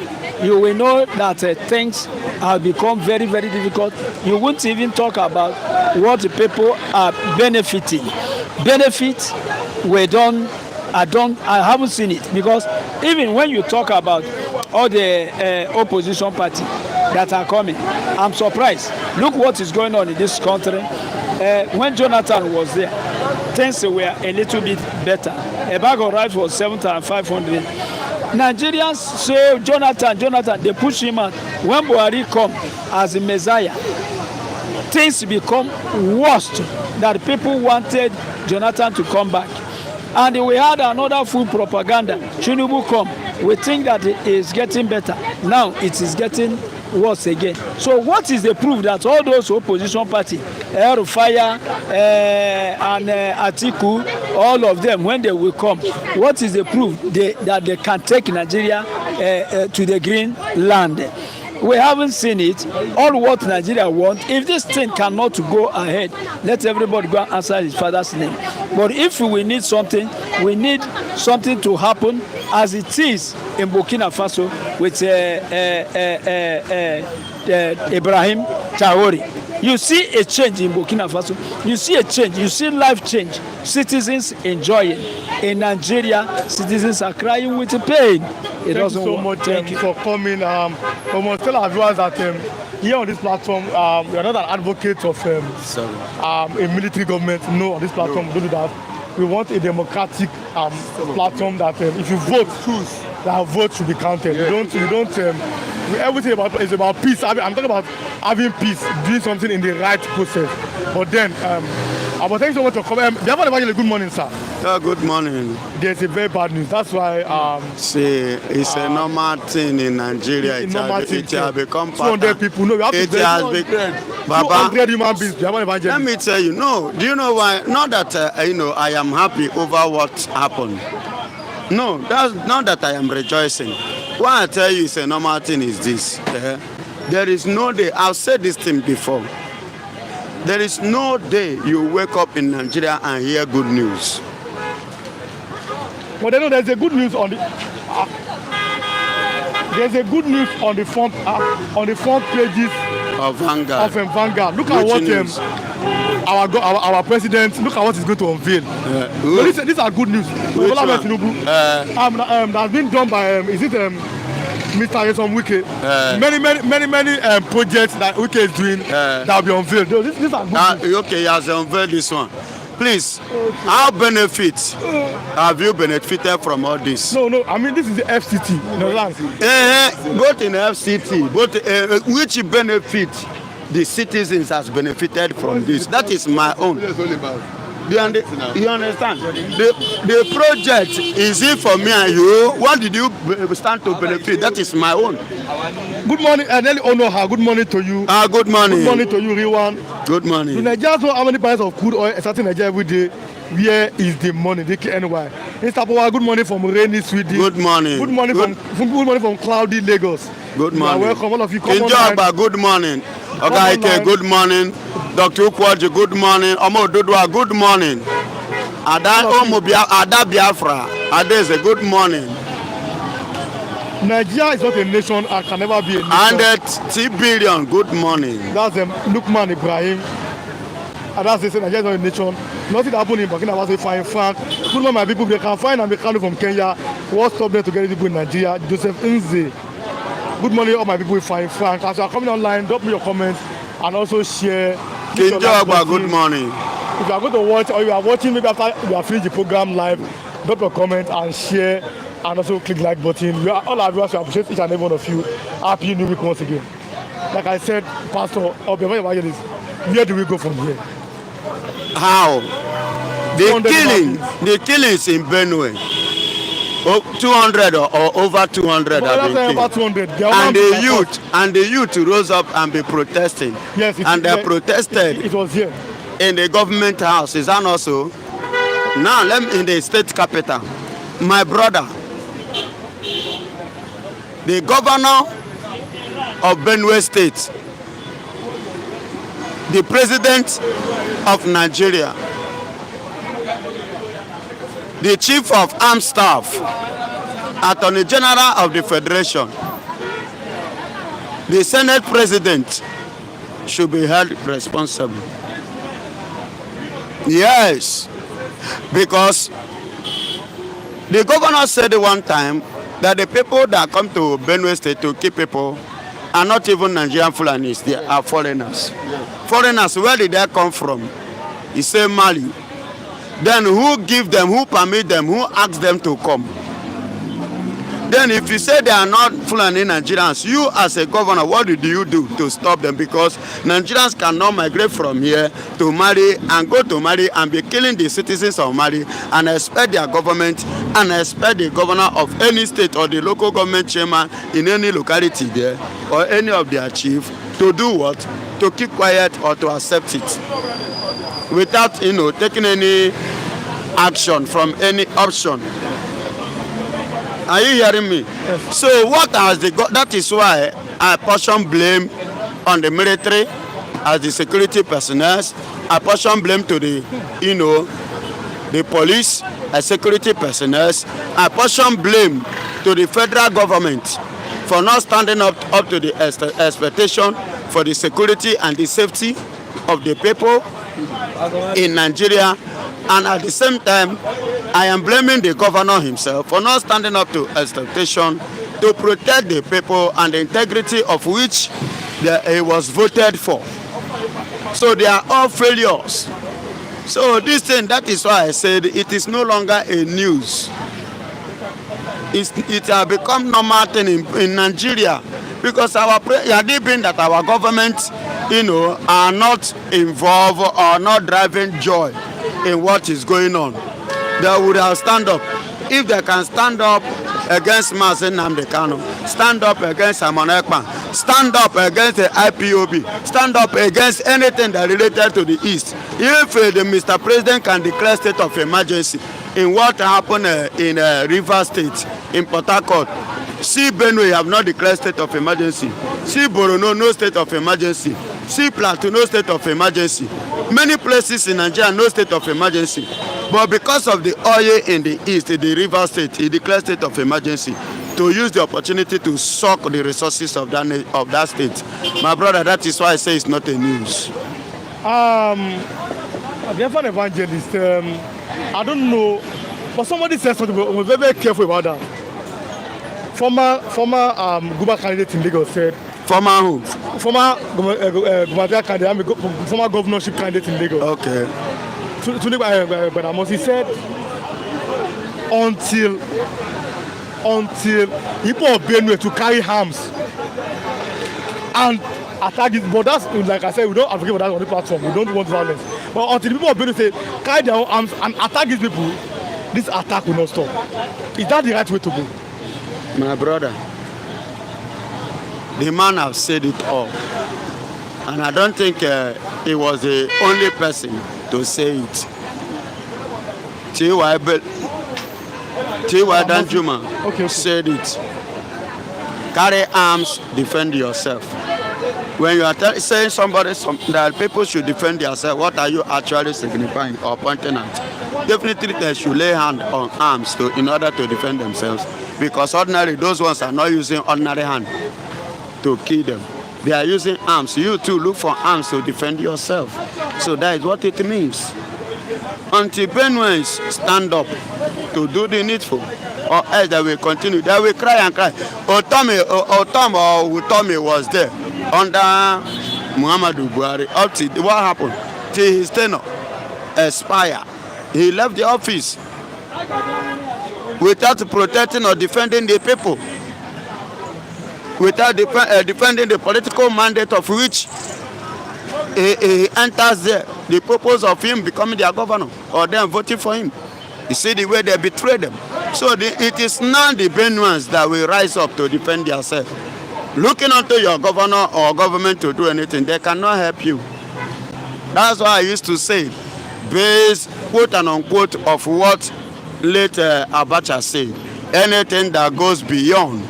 you will know that things have become very, very difficult. You won't even talk about what the people are benefiting. Benefits were done. I haven't seen it, because even when you talk about all the opposition party that are coming, I'm surprised. Look what is going on in this country. When Jonathan was there, things were a little bit better. A bag of rice was 7,500. Nigerians say Jonathan, they push him out. When Buhari come as a messiah, things become worse, that people wanted Jonathan to come back. And we had another full propaganda. Tinubu come. We think that it is getting better. Now it is getting worse again. So what is the proof that all those opposition parties, Rufaya and Atiku, all of them, when they will come, what is the proof that they can take Nigeria to the green land? We haven't seen it. All what Nigeria wants, if this thing cannot go ahead, let everybody go and answer his father's name. But if we need something to happen, as it is in Burkina Faso with Ibrahim Traore. You see a change in Burkina Faso. You see a change. You see life change. Citizens enjoying. In Nigeria, citizens are crying with pain. Thank you so much for coming. We must tell our viewers that here on this platform, we are not an advocate of a military government. No, on this platform, we don't do that. We want a democratic platform that if you vote, that vote should be counted. Yeah. You don't. Everything is about peace. I'm talking about having peace, doing something in the right process. But then, but thank you so much for coming. Good morning, sir. Yeah, good morning. There's a very bad news. That's why. See, it's a normal thing in Nigeria. It has become part. 200 people. No, we have it has become. 200 human beings. Let me tell you. No, do you know why? Not that I am happy over what happened. No, that's not that I am rejoicing. What I tell you is a normal thing is this. There is no day. I've said this thing before. There is no day you wake up in Nigeria and hear good news. But then there's a good news on the. There's a good news on the front pages of Vanguard. Vanguard. Look at what our president, look at what he's going to unveil. So these are good news. Which one? That's been done by is it Mr. Yesom Wike? Many projects that Wike is doing that will be unveiled. These are good news. Okay, he has unveiled this one. Please, how benefits have you benefited from all this? No. I mean, this is the FCT. Both in FCT, which benefit the citizens has benefited from this? That is my own. You understand? The project is it for me and you. What did you stand to benefit? That is my own. Good morning, Nelly Onoha. Good morning to you. Good morning. Good morning to you, Riwan. Good morning. Do Nigerians know how many barrels of crude oil starting Nigeria every day? Where is the money? DKNY. Mr. Power, good morning from rainy Sweden. Good morning. Good morning from cloudy Lagos. Good morning. You are welcome, all of you. Kinjaba, good morning. Okay, good morning. Dr. Ukwaji, good morning. Omo Dodua, good morning. Ada Biafra, Adeze, good morning. Nigeria is not a nation and can never be a nation. 100 billion, good morning. That's Lukman Ibrahim. And that's the Nigeria is not a nation. Nothing happened in Burkina Faso, fine Frank. Good morning, my people. They can find Americano from Kenya. What stopped them to get people in Nigeria? Joseph Nze. Good morning, all my people with fine Frank. As you are coming online, drop me your comments and also share. Kinjaba, good morning. If you are going to watch or you are watching maybe after you have finished the program live, drop your comment and share and also click like button. We are all our viewers, we appreciate each and every one of you. Happy New Week once again. Like I said, Pastor, where do we go from here? How? The killings in Benue. 200 or over 200 have been killed. About 200. And the youth rose up and be protesting. Yes, they protested. It was here. In the government house. Is that also? Now let me in the state capital. My brother, the governor of Benue State, the president of Nigeria, the chief of armed staff, attorney general of the federation, the senate president should be held responsible. Yes, because the governor said one time that the people that come to Benue State to kill people are not even Nigerian Fulanis, they are foreigners. Foreigners, where did they come from? He said Mali. Then who give them, who permit them, who ask them to come? Then if you say they are not Fulani Nigerians, you as a governor, what did you do to stop them? Because Nigerians cannot migrate from here to Mali and go to Mali and be killing the citizens of Mali and expect their government and expect the governor of any state or the local government chairman in any locality there or any of their chief to do what? To keep quiet or to accept it without, taking any action from any option. Are you hearing me? Yes. So what has that is why I portion blame on the military as the security personnel. I portion blame to the, the police as security personnel. I portion blame to the federal government for not standing up to the expectation for the security and the safety of the people in Nigeria. And at the same time, I am blaming the governor himself for not standing up to expectation to protect the people and the integrity of which he was voted for. So they are all failures. So this thing, that is why I said it is no longer a news. It has become normal thing in Nigeria because had it been that our government, are not involved or not driving joy in what is going on, they would have stand up. If they can stand up against Mazen Namdekano, stand up against Simon Ekman, stand up against the IPOB, stand up against anything that related to the East. If the Mr. President can declare state of emergency in what happened in River State, in Port Harcourt, see Benue have not declared state of emergency, see Borno no state of emergency, see Plateau no state of emergency, many places in Nigeria no state of emergency. But because of the oil in the east, the River State, he declared state of emergency to use the opportunity to suck the resources of that state. My brother, that is why I say it's not a news. Biafran evangelist, I don't know, but somebody said something, but we're very, very careful about that. Former Guba candidate in Lagos said, Former who? former gubernatorial candidate, I mean, former governorship candidate in Lagos. Okay. But Amos, he said, until people of Benue to carry arms and attack it, but that's like I said, we don't advocate for that on the platform. We don't want violence. But until the people of Benue say carry their own arms and attack these people, this attack will not stop. Is that the right way to go? My brother, the man has said it all, and I don't think he was the only person to say it. T.Y. Danjuma Okay. said it. Carry arms, defend yourself. When you are saying that people should defend themselves, what are you actually signifying or pointing at? Definitely they should lay hand on arms in order to defend themselves, because ordinarily those ones are not using ordinary hand to kill them. They are using arms. You too look for arms to defend yourself. So that is what it means. Until Benueans stand up to do the needful, or else they will continue. They will cry and cry. Utomi was there under Muhammadu Buhari. Up to what happened? Till his tenure expired, he left the office without protecting or defending the people, without defending the political mandate of which he enters there. The purpose of him becoming their governor or them voting for him. You see the way they betray them. So it is now the Benuans that will rise up to defend themselves. Looking unto your governor or government to do anything, they cannot help you. That's why I used to say, based quote and unquote of what late Abacha said, anything that goes beyond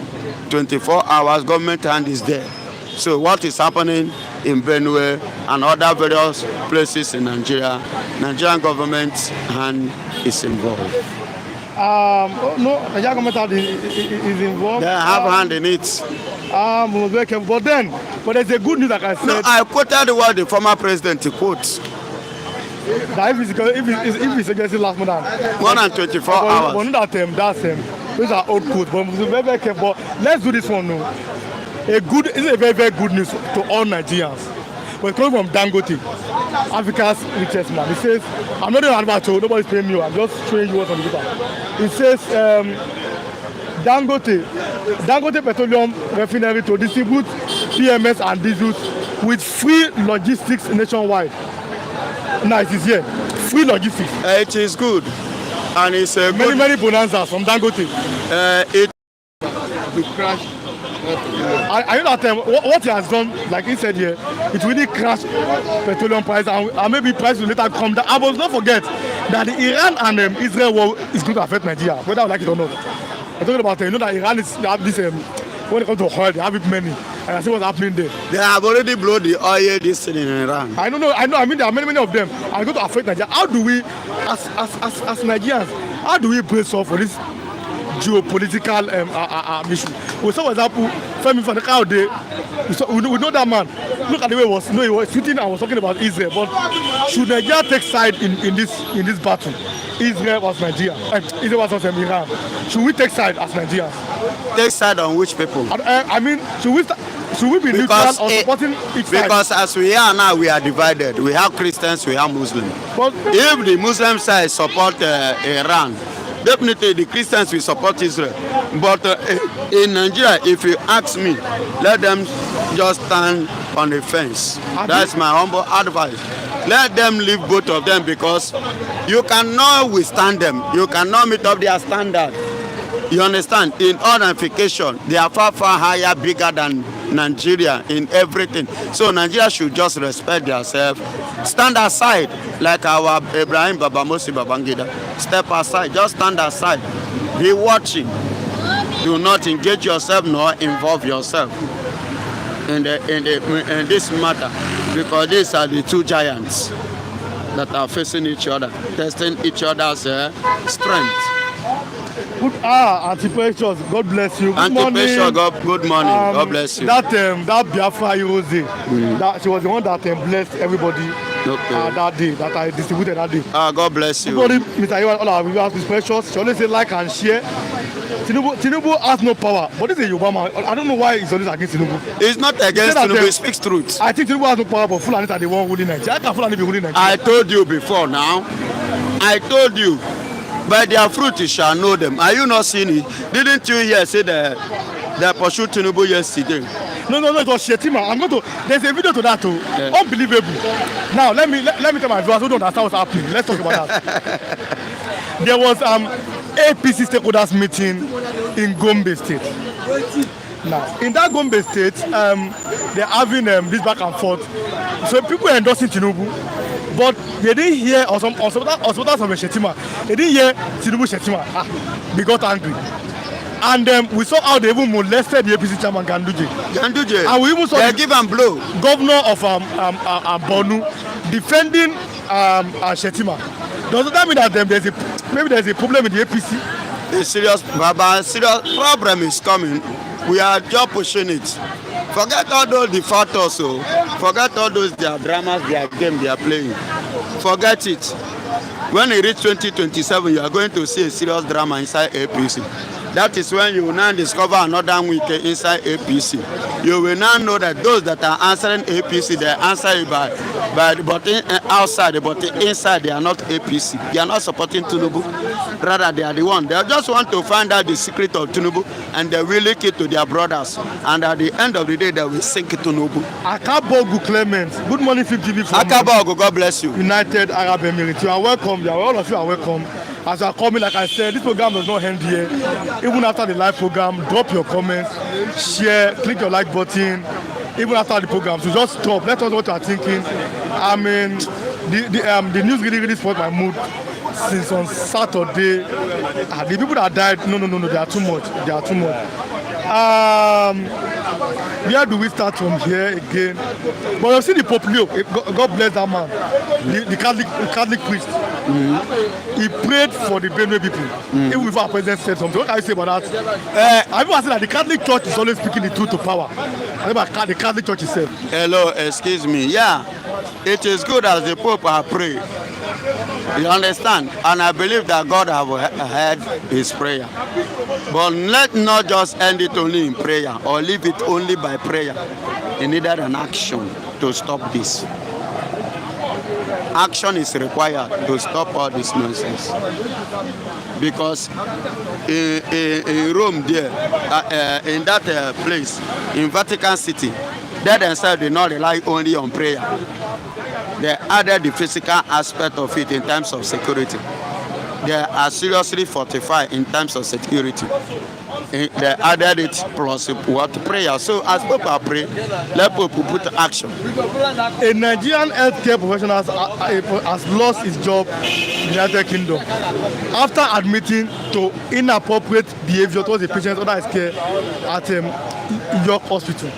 24 hours, government hand is there. So what is happening in Benue and other various places in Nigeria, Nigerian government hand is involved. No, the Nigerian government is involved. They have hand in it. But there's a good news, like I said. No, I quoted what the former president quotes. That if it's against last more than 24 hours. But those are old quotes. But we're very, very careful. But let's do this one now. It's a very, very good news to all Nigerians. But coming from Dangote, Africa's richest man. He says, I'm not doing an advert, so nobody's paying me. I'm just showing you what's on the paper. It says, Dangote Petroleum Refinery to distribute PMS and diesels with free logistics nationwide. Now it is here. Free logistics. It is good. And it's a many bonanzas from Dangote. It The crash. I know that what he has done, like he said here, it really crashed petroleum price and maybe price will later come down. I must not forget that the Iran and Israel war is going to affect Nigeria, whether I like it or not. I'm talking about, you know that Iran is, they have this, when it comes to oil, they have it many. And I see what's happening there. They have already blown the oil this in Iran. I know. I mean, there are many of them are going to affect Nigeria. How do we, as Nigerians, how do we brace up for this geopolitical issue? We saw, for example, Femi from the crowd there. We know that man. Look at the way he was sitting and was talking about Israel. But should Nigeria take side in this battle? Israel was Nigeria. Israel was Iran. Should we take side as Nigerians? Take side on which people? I mean, should we be neutral or supporting each side? Because as we are now, we are divided. We have Christians, we have Muslims. But if the Muslim side support Iran, definitely the Christians will support Israel. But in Nigeria, if you ask me, let them just stand on the fence. That's my humble advice. Let them leave both of them, because you cannot withstand them. You cannot meet up their standard. You understand? In unification, they are far, far higher, bigger than Nigeria in everything. So Nigeria should just respect themselves. Stand aside, like our Ibrahim Babamosi Babangida. Step aside, just stand aside. Be watching. Do not engage yourself nor involve yourself in this matter, because these are the two giants that are facing each other, testing each other's strength. Anti-Precious, God bless you. Good morning. Good morning. God bless you. That Biafra Rose, that she was the one that blessed everybody. Okay. that day that I distributed that day. God bless you. Everybody, Mr. Iwan, all our viewers, is precious. She always say like and share. Tinubu has no power, but this is a Yoruba man. I don't know why he's always against Tinubu. It's not against Tinubu, he speaks truth. I think Tinubu has no power, but Fulani are the one ruling Nigeria. How can Fulani be ruling Nigeria? I told you before now. I told you. By their fruit you shall know them. Are you not seeing it? Didn't you hear say they pursued Tinubu yesterday? No, it was Shetima. I'm going to. There's a video to that too. Yeah. Unbelievable. Now let me tell my viewers who don't understand what's happening. Let's talk about that. There was APC stakeholders meeting in Gombe State. Now in that Gombe State, they're having this back and forth. So people are endorsing Tinubu, but they didn't hear or supporters of Shetima. They didn't hear Tinubu Shetima. They got angry. And we saw how they even molested the APC chairman Ganduje. And we even saw they give him blow. Governor of Benue defending Shetima. Does that mean that there's a problem with the APC? A serious problem is coming. We are just pushing it. Forget all those the factors. Forget all those their dramas, their game they are playing. Forget it. When it reach 2027, you are going to see a serious drama inside APC. That is when you will now discover another week inside APC. You will now know that those that are answering APC, they answer it by the button outside, but inside they are not APC. They are not supporting Tinubu. Rather, they are the one. They just want to find out the secret of Tinubu, and they will leak it to their brothers. And at the end of the day, they will sink Tinubu. Akabogu Clement. Good morning, 50 from Akabogu, God bless you. United Arab Emirates. You are welcome. All of you are welcome. As you are coming, like I said, this program does not end here. Even after the live program, drop your comments, share, click your like button. Even after the program, so just stop. Let us know what you are thinking. I mean, the news really spoiled my mood since on Saturday. The people that died, no, they are too much. They are too much. Where do we start from here again? But you see the Pope Leo, God bless that man, the Catholic priest. He prayed for the Benue people. Even before our president said something. What can you say about that? I even said that the Catholic Church is always speaking the truth to power. About the Catholic Church itself. Hello, excuse me. Yeah, it is good as the Pope has prayed. You understand? And I believe that God has heard his prayer. But let not just end it only in prayer or leave it only by prayer. You needed an action to stop this. Action is required to stop all this nonsense. Because in Rome there, in that place, in Vatican City, they themselves did not rely only on prayer. They added the physical aspect of it in terms of security. They are seriously fortified in terms of security. They added it plus what prayer. So as people pray, let people put action. A Nigerian healthcare professional has lost his job in the United Kingdom after admitting to inappropriate behavior towards a patient under his care at York Hospital.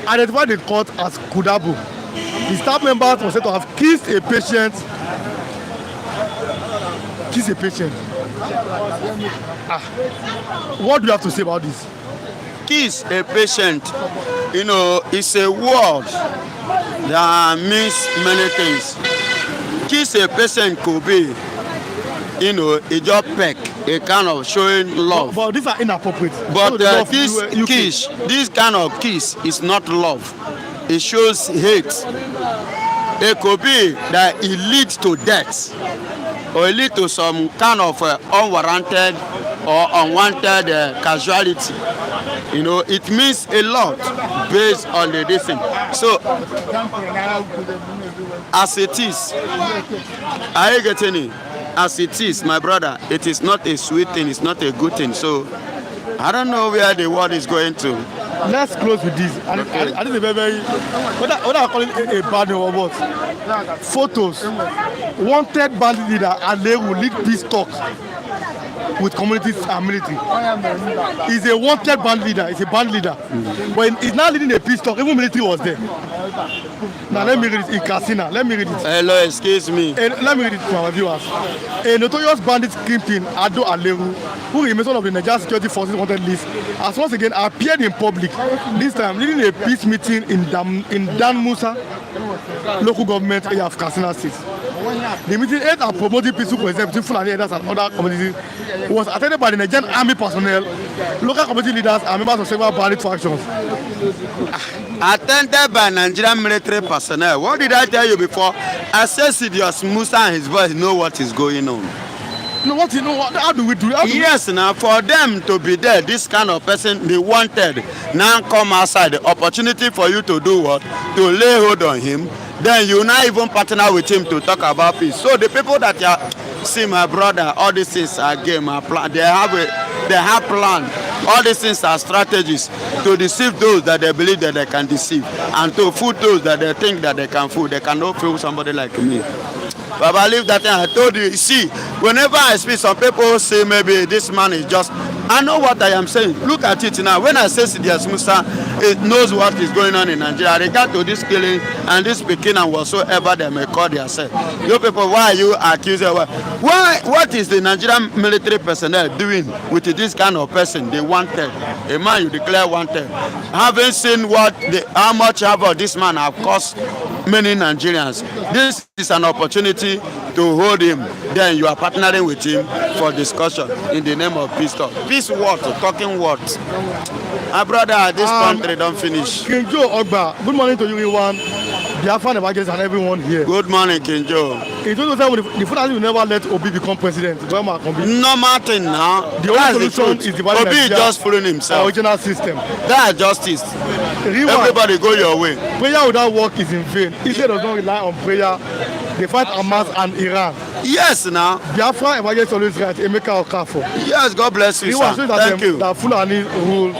Identified in court as Kudabo. The staff members were said to have kissed a patient. What do you have to say about this? Kiss a patient, you know, it's a word that means many things. Kiss a patient could be, you know, a job peck, a kind of showing love. But these are inappropriate. But this kind of kiss is not love. It shows hate. It could be that it leads to death, or it leads to some kind of unwarranted or unwanted casualty. You know, it means a lot based on the distance. So, as it is, are you getting it? As it is, my brother, it is not a sweet thing, it's not a good thing. So, I don't know where the world is going to. Let's close with this. And I think it's very, what I call it a bad or what? Photos. Wanted bandit leader and they will lead peace talks with communities and military. He's a wanted band leader. He's a band leader. But he's now leading a peace talk. Even military was there. Now let me read it in Katsina. Let me read it. Hello, excuse me. Let me read it to our viewers. A notorious bandit kingpin, Ado Aleru, who remains one of the Nigerian security forces wanted list, has once again appeared in public, this time leading a peace meeting in Dan Musa local government area of Katsina State. The meeting aimed at promoting peaceful coexistence between Fulani elders and other communities. It was attended by the Nigerian army personnel, local community leaders, and members of several bandit factions. Attended by Nigerian military personnel. What did I tell you before? I said Sidious Musa and his boys know what is going on. No, what you know? How do we do? Yes, now for them to be there, this kind of person they wanted, now come outside. The opportunity for you to do what? To lay hold on him. Then you not even partner with him to talk about peace. So the people that you see, my brother, all these things are game, are plan. They have plan. All these things are strategies to deceive those that they believe that they can deceive, and to fool those that they think that they can fool. They cannot fool somebody like me. But I believe that I told you, see, whenever I speak, some people say maybe this man is just, I know what I am saying. Look at it now. When I say Sidious Musa, it knows what is going on in Nigeria. Regard to this killing and this speaking and whatsoever they may call themselves. You people, why are you accusing? Why? What is the Nigerian military personnel doing with this kind of person? They wanted. A man you declare wanted. Having seen how much havoc this man have caused many Nigerians. This is an opportunity to hold him. Then you are partnering with him for discussion in the name of peace talk. Peace what? Talking what? My brother, this country don't finish. King Joe Ogba, good morning to you everyone. Biafran evangelist and everyone here. Good morning, King Joe. In 2007, the Fulani will never let Obi become president. Normal thing now. The only solution is the Obi is just fooling himself. Original system. That's justice. Everybody go your way. Prayer without work is in vain. Israel does not rely on prayer. They fight Hamas and Iran. Yes, now. Biafra evangelist always right. Emeka Okafo. Yes, God bless you, sir. Thank you. That Fulani rule.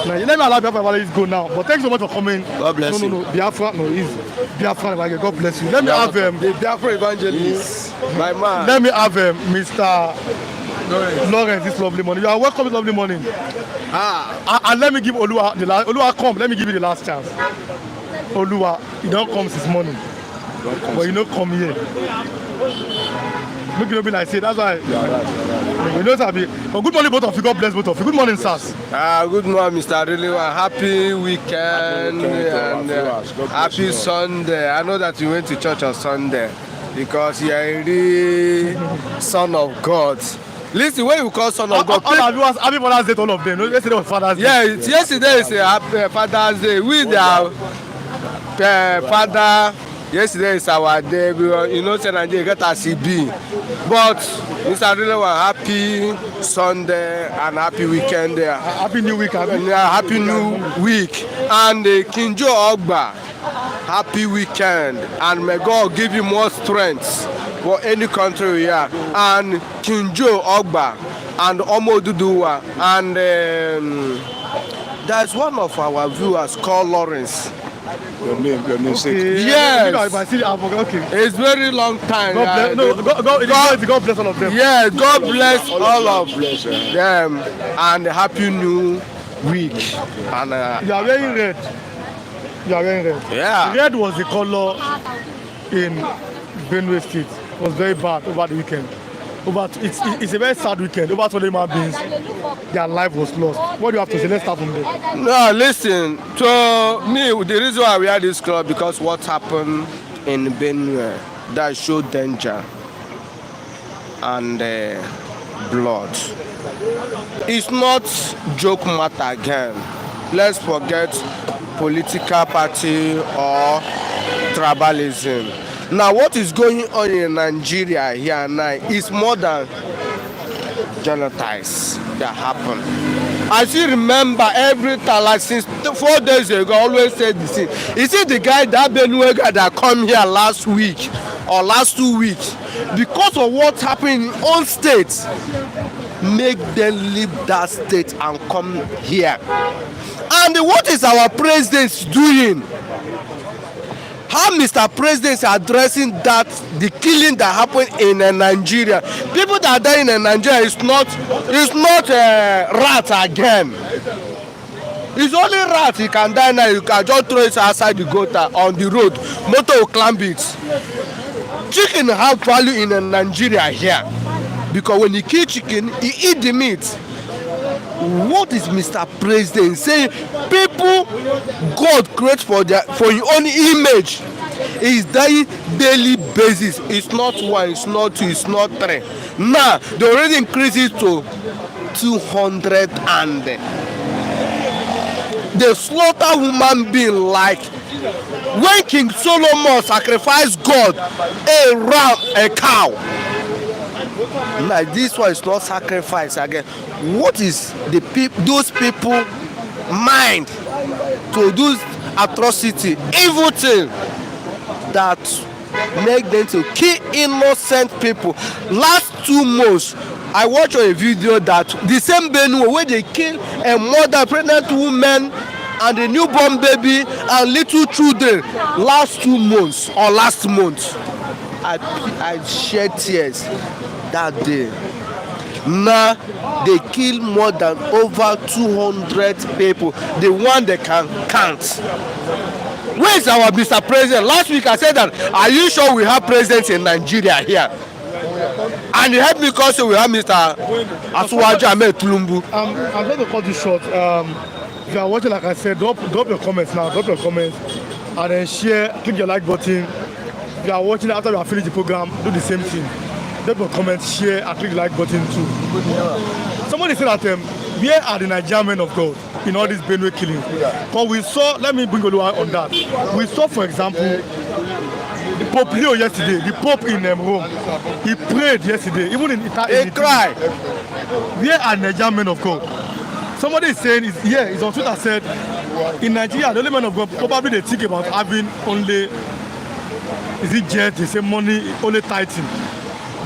Let me allow Biafra evangelist go now. But thanks so much for coming. God bless you. No. Biafra, no, easy. Biafra evangelist. God bless you. Let me have the Biafra evangelist. My man. Let me have Mr. Lawrence this lovely morning. You are welcome this lovely morning. And let me give Oluwa the last. Oluwa, come. Let me give you the last chance. Oluwa, you don't come this morning. But you don't come here. Look, you be like say that's why. You know Sabi. But good morning both of you. God bless both of you. Good morning, sirs. Good morning, Mr. Really. Happy weekend and happy Sunday. I know that you went to church on Sunday because you are a real son of God. Listen, when you call son of God, all our viewers, happy Father's Day to all of them. Yesterday was Father's Day. Yeah, yesterday is a Father's Day. We the father. Yesterday is our day. You know, Nigeria get as it be. But Mr. Rilewa, happy Sunday and happy weekend there. Happy New Week. Happy New Week. And King Joe Ogba, happy weekend. And may God give you more strength for any country we are. And King Joe Ogba and Omo Duduwa. And there's one of our viewers called Lawrence. Your name yes. Okay. It's very long time. God bless all of them. Yeah, God bless all of them. And happy new week. And you are wearing red. Yeah. Red was the color in Benue State. It was very bad over the weekend. It's a very sad weekend. Over 20 human beings, their life was lost. What do you have to say? Let's start from there. No, listen. To me, the reason why we are this club because what happened in Benue that showed danger and blood. It's not joke matter again. Let's forget political party or tribalism. Now, what is going on in Nigeria here now is more than genocides that happen. I still remember every time, like since 4 days ago, I always said the same. Is it the guy, that Benue guy that come here last week or last 2 weeks? Because of what happened in own states, make them leave that state and come here. And what is our president doing? how Mr. President is addressing that, the killing that happened in Nigeria. People that die in Nigeria is not rat again. It's only rat. He can die now. You can just throw it outside the gutter on the road. Motor will climb it. Chicken have value in Nigeria here, because when you kill chicken, you eat the meat. What is Mr. President saying? People God creates for your own image. Is dying daily basis. It's not one, it's not two, it's not three. Now they already increased it to 200, and they slaughter human being like when King Solomon sacrificed God a ram, a cow. Like this one is not sacrifice again. What is those people mind to do atrocity, evil thing that make them to kill innocent people? Last 2 months, I watched a video that the same Benue where they kill a mother, pregnant woman, and a newborn baby and little children last 2 months or last month. I shed tears that day. Now they kill more than over 200 people, the one they can count. Where is our Mr. President? Last week I said that, are you sure we have presidents in Nigeria here? And he helped me because we have Mr. Asuwaju Ahmed Tulumbu. I'm going to cut this short. If you are watching, like I said, drop your comments now, and then share, click your like button. If you are watching after we have finished the program, do the same thing. Drop your comments, share, and click the like button too. Somebody said that where are the Nigerian men of God in all this Benue killing? Because we saw, let me bring Oluwa on that. We saw, for example, the Pope Leo yesterday, the Pope in Rome, he prayed yesterday, even in Italy. He cried. Where are Nigerian men of God? Somebody is saying, it's on Twitter said, in Nigeria, the only men of God, probably they think about having only, is it jet, they say money, only tithing.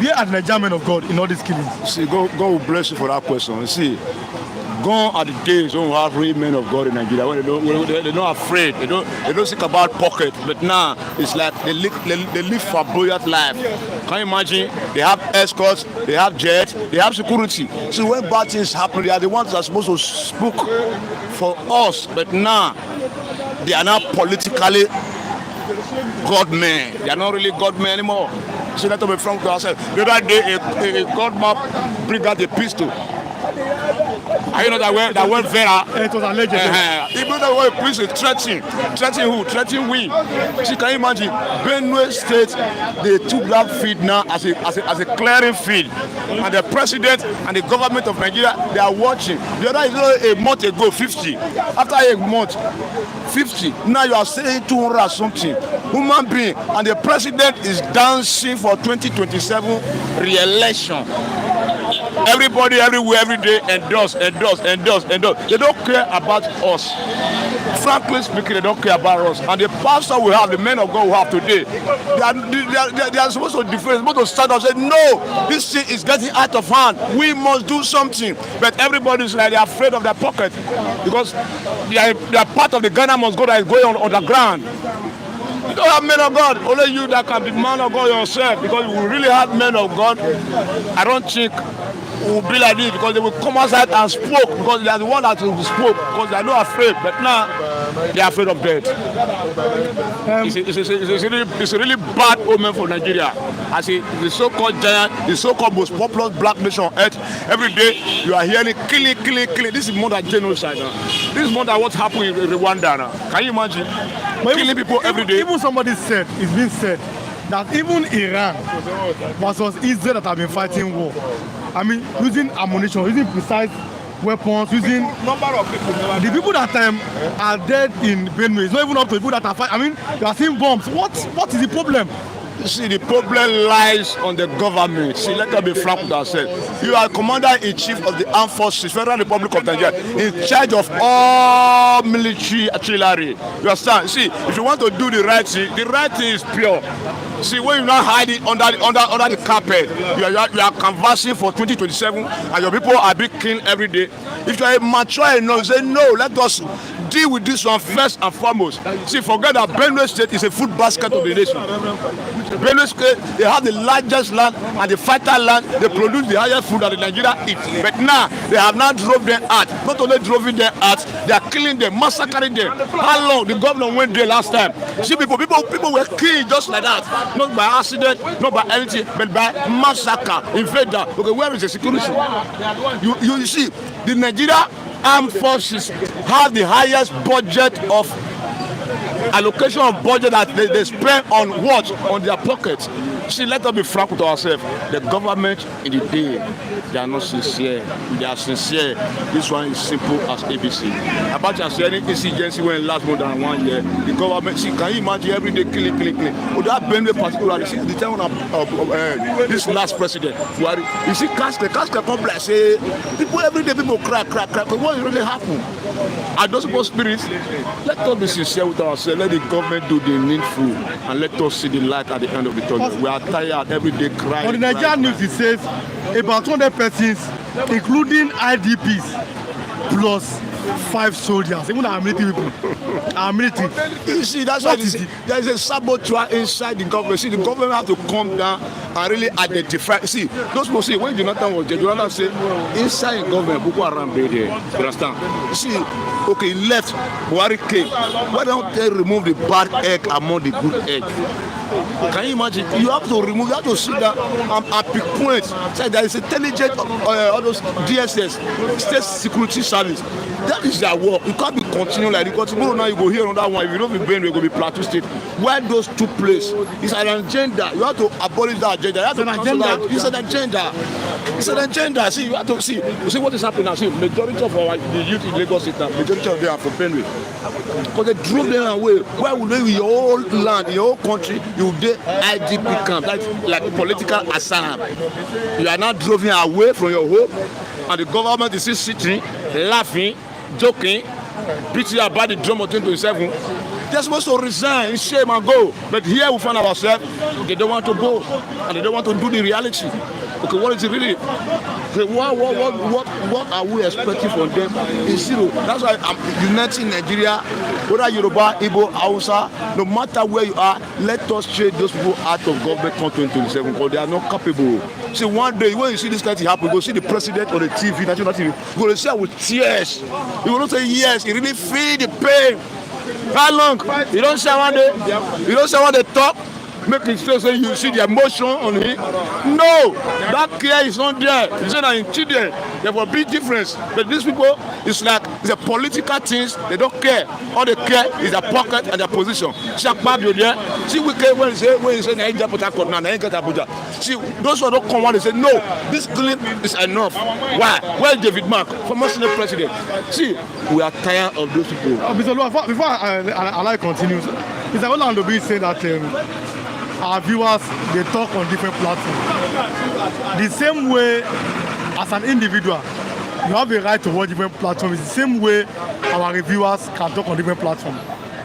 Where are the Nigerian men of God in all these killings? See, God will bless you for that question. See, gone are the days when we have real men of God in Nigeria, when they're not afraid, they don't think about pocket, but now it's like they live for a brilliant life. Can you imagine? They have escorts, they have jets, they have security. So when bad things happen, they are the ones that are supposed to speak for us, but now they are not politically God men. They are not really God men anymore. So let me be frank to ourselves. The other day, a God man bring out a pistol. I know that went viral. It was alleged. He brought that word pistol, threatening who? Threatening we. See, can you imagine? Benue State, they took that field now as a clearing field, and the president and the government of Nigeria, they are watching. The other is a month ago, 50. After a month, 50. Now you are saying 200 something. Human being, and the president is dancing for 2027 re-election. Everybody, everywhere, every day endorse. They don't care about us. Frankly speaking, they don't care about us. And the pastor we have, the men of God we have today, they are supposed to defend, supposed to stand up and say, no, this thing is getting out of hand. We must do something. But everybody is like they're afraid of their pocket because they are part of the Ghana must go that is going on the ground. You don't have men of God. Only you that can be man of God yourself. Because we really have men of God. I don't think will be like this because they will come outside and spoke because they are the one that will spoke because they are not afraid. But now they are afraid of death. It's a really bad omen for Nigeria. I see the so-called giant, the so-called most populous black nation on earth. Every day you are hearing killing. This is more than genocide now. This is more than what happened in Rwanda now. Can you imagine? Killing people every day. Even somebody said, it's been said, that even Iran versus Israel that have been fighting war, I mean, using ammunition, using precise weapons, using number of people. The people that are dead in Benue, it's not even up to the people that are fighting. I mean, you are seeing bombs. What is the problem? See, the problem lies on the government. See, let us be frank with ourselves. You are commander-in-chief of the armed forces, Federal Republic of Nigeria, in charge of all military artillery. You understand? See, if you want to do the right thing is pure. See, when you not hide it under the carpet, you are canvassing for 2027, and your people are being killed every day. If you are mature enough, you say no. Let us deal with this one first and foremost. See, forget that Benue State is a food basket of the nation. Benue State, they have the largest land and the fertile land. They produce the highest food that Nigeria eats. But now, they have not drove them out. Not only drove them out, they are killing them, massacring them. How long the governor went there last time? See, people were killed just like that. Not by accident, not by anything, but by massacre, invader. Okay, where is the security? You see, the Nigeria armed forces have the highest budget of allocation of budget that they spend on what? On their pockets. See, let us be frank with ourselves. The government in the day, they are not sincere. They are sincere. This one is simple as ABC. About your any insurgency when it lasts more than 1 year, the government, see, can you imagine every day killing? Would that Benue particularly, see, the time of this last president, you see, the casket come like say, every day people cry. But what really happened? Are those people spirits? Let us be sincere with ourselves. Let the government do the needful and let us see the light at the end of the tunnel. We are tired every day crying. On the Nigerian news, it says about 200 persons, including IDPs, plus 5 soldiers, even our military people. Our military. You see, that's why there is a saboteur inside the government. See, the government have to come down and really identify. See, those people say when Jonathan was there, Jonathan said inside the government, Boko Haram be there. You understand? You see, okay, he left, Buhari came. Why don't they remove the bad egg among the good egg? Can you imagine? You have to remove, you have to see that and pick points. So there is intelligent, all those DSS, State Security Service. That is their work. You can't be continuing like this. Because tomorrow now you go here on that one. If you don't be Benue, you go be Plateau State. Where those two places? It's an agenda. You have to abolish that agenda. You have to cancel that. It's an agenda. It's an agenda. See, you have to see. You see what is happening now. See, majority of the youth in Lagos State, majority of them are from Benue. Because they drove them away. Where will they in your whole land, in your whole country? You will be IDP camp, like political asylum. You are now driven away from your home, and the government is still sitting, laughing, joking, beating about the drum of 2027. They're supposed to resign in shame and go. But here we find ourselves, they don't want to go, and they don't want to do the reality. Okay, what is it really? What are we expecting from them? It's zero. That's why I'm uniting Nigeria, whether Yoruba, Igbo, Hausa, no matter where you are, let us trade those people out of government from 2027 because they are not capable. See, one day when you see this kind of thing happen, you go see the president on the TV, national TV, you go see her with tears. You will not say yes, he really feel the pain. How long? You don't say one day, you don't say one day talk. Make it so you see the emotion on him. No, that care is not there. You say that in children, there will be difference. But these people, it's like it's a political things. They don't care. All they care is their pocket and their position. See, we care when you say Nigeria put a now, Abuja. See, those who don't come out, they say no. This clip is enough. Why? Where is David Mark, former Senate president? See, we are tired of those people. Mr. Lua, before I continue, Mr. Orlando B said that. Our viewers, they talk on different platforms. The same way as an individual, you have a right to watch different platforms. It's the same way our reviewers can talk on different platforms.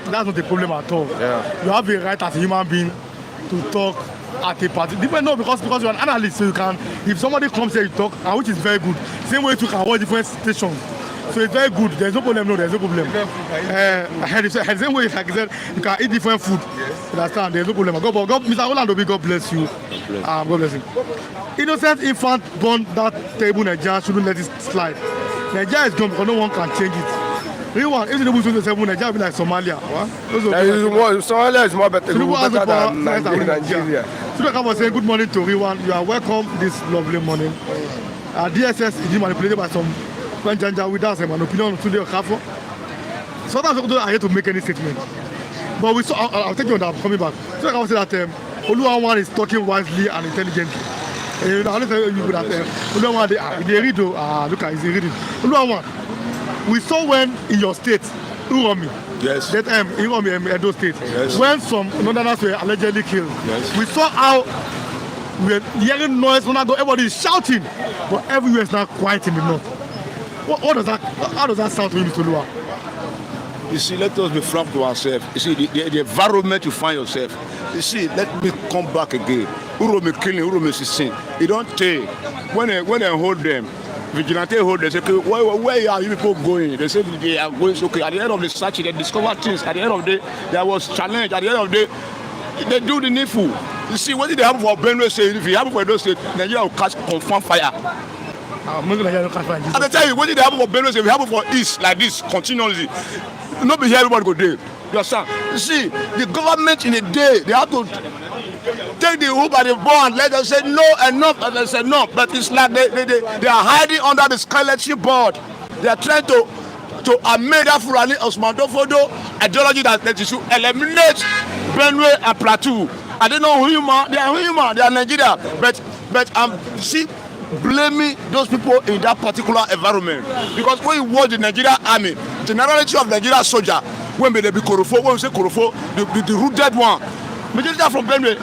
That's not a problem at all. Yeah. You have a right as a human being to talk at a party. Different, no, because you're an analyst, so you can, if somebody comes here, you talk, and which is very good. Same way you can watch different stations. So it's very good. There's no problem. No, there's no problem. The same way, like I said, you can eat different food. You understand? There's no problem. God, Mr. Orlando, God bless you. God bless you. Innocent infant born that terrible Nigeria shouldn't let it slide. Nigeria is gone because no one can change it. Real one, if the Muslims 27, Nigeria will be like Somalia. Somalia is more better than Nigeria. So I was saying good morning to everyone. You are welcome this lovely morning. DSS is manipulated by some when Janja with us, an opinion today or half. Sometimes I hate to make any statement. But we saw, I'll take you on that, I'm coming back. So I can say that Oluwawan is talking wisely and intelligently. I'll tell you that Oluwawan, they read, look at he's reading. Oluwawan, we saw when in your state, Uromi, yes. That Uromi, Edo State, yes. When some Northerners were allegedly killed, yes. We saw how we were hearing noise, everybody is shouting, but everywhere is now quiet in the north. What does that? How does that sound to you, Mr. Lua? You see, let us be frank to ourselves. You see, the environment you find yourself. You see, let me come back again. Uromi killing, Uromi is sin. You don't take when they hold them. vigilante hold, they say, okay, where are you people going? They say they are going, okay, at the end of the search, they discover things. At the end of the day, there was challenge. At the end of the day, they do the needful. You see, what did they happen for Benue State? If it happen for those states, Nigeria will catch confirmed fire. And I tell you, what did they happen for Benue State? If it happen for East, like this, continuously, not be here, everybody go there. You understand? You see, the government in a day, they have to take the hook by the ball and let them say no, enough, and they say no. But it's like they are hiding under the skeleton board. They are trying to amend that Fulani Osmandofodo ideology that they should eliminate Benue and Plateau. I don't know human, they are human, they are Nigeria. But see, blaming those people in that particular environment. Because when you watch the Nigerian army, the generality of Nigerian soldier, when they be Korofo, when we say Korofo, the rooted one, majority are from Benue.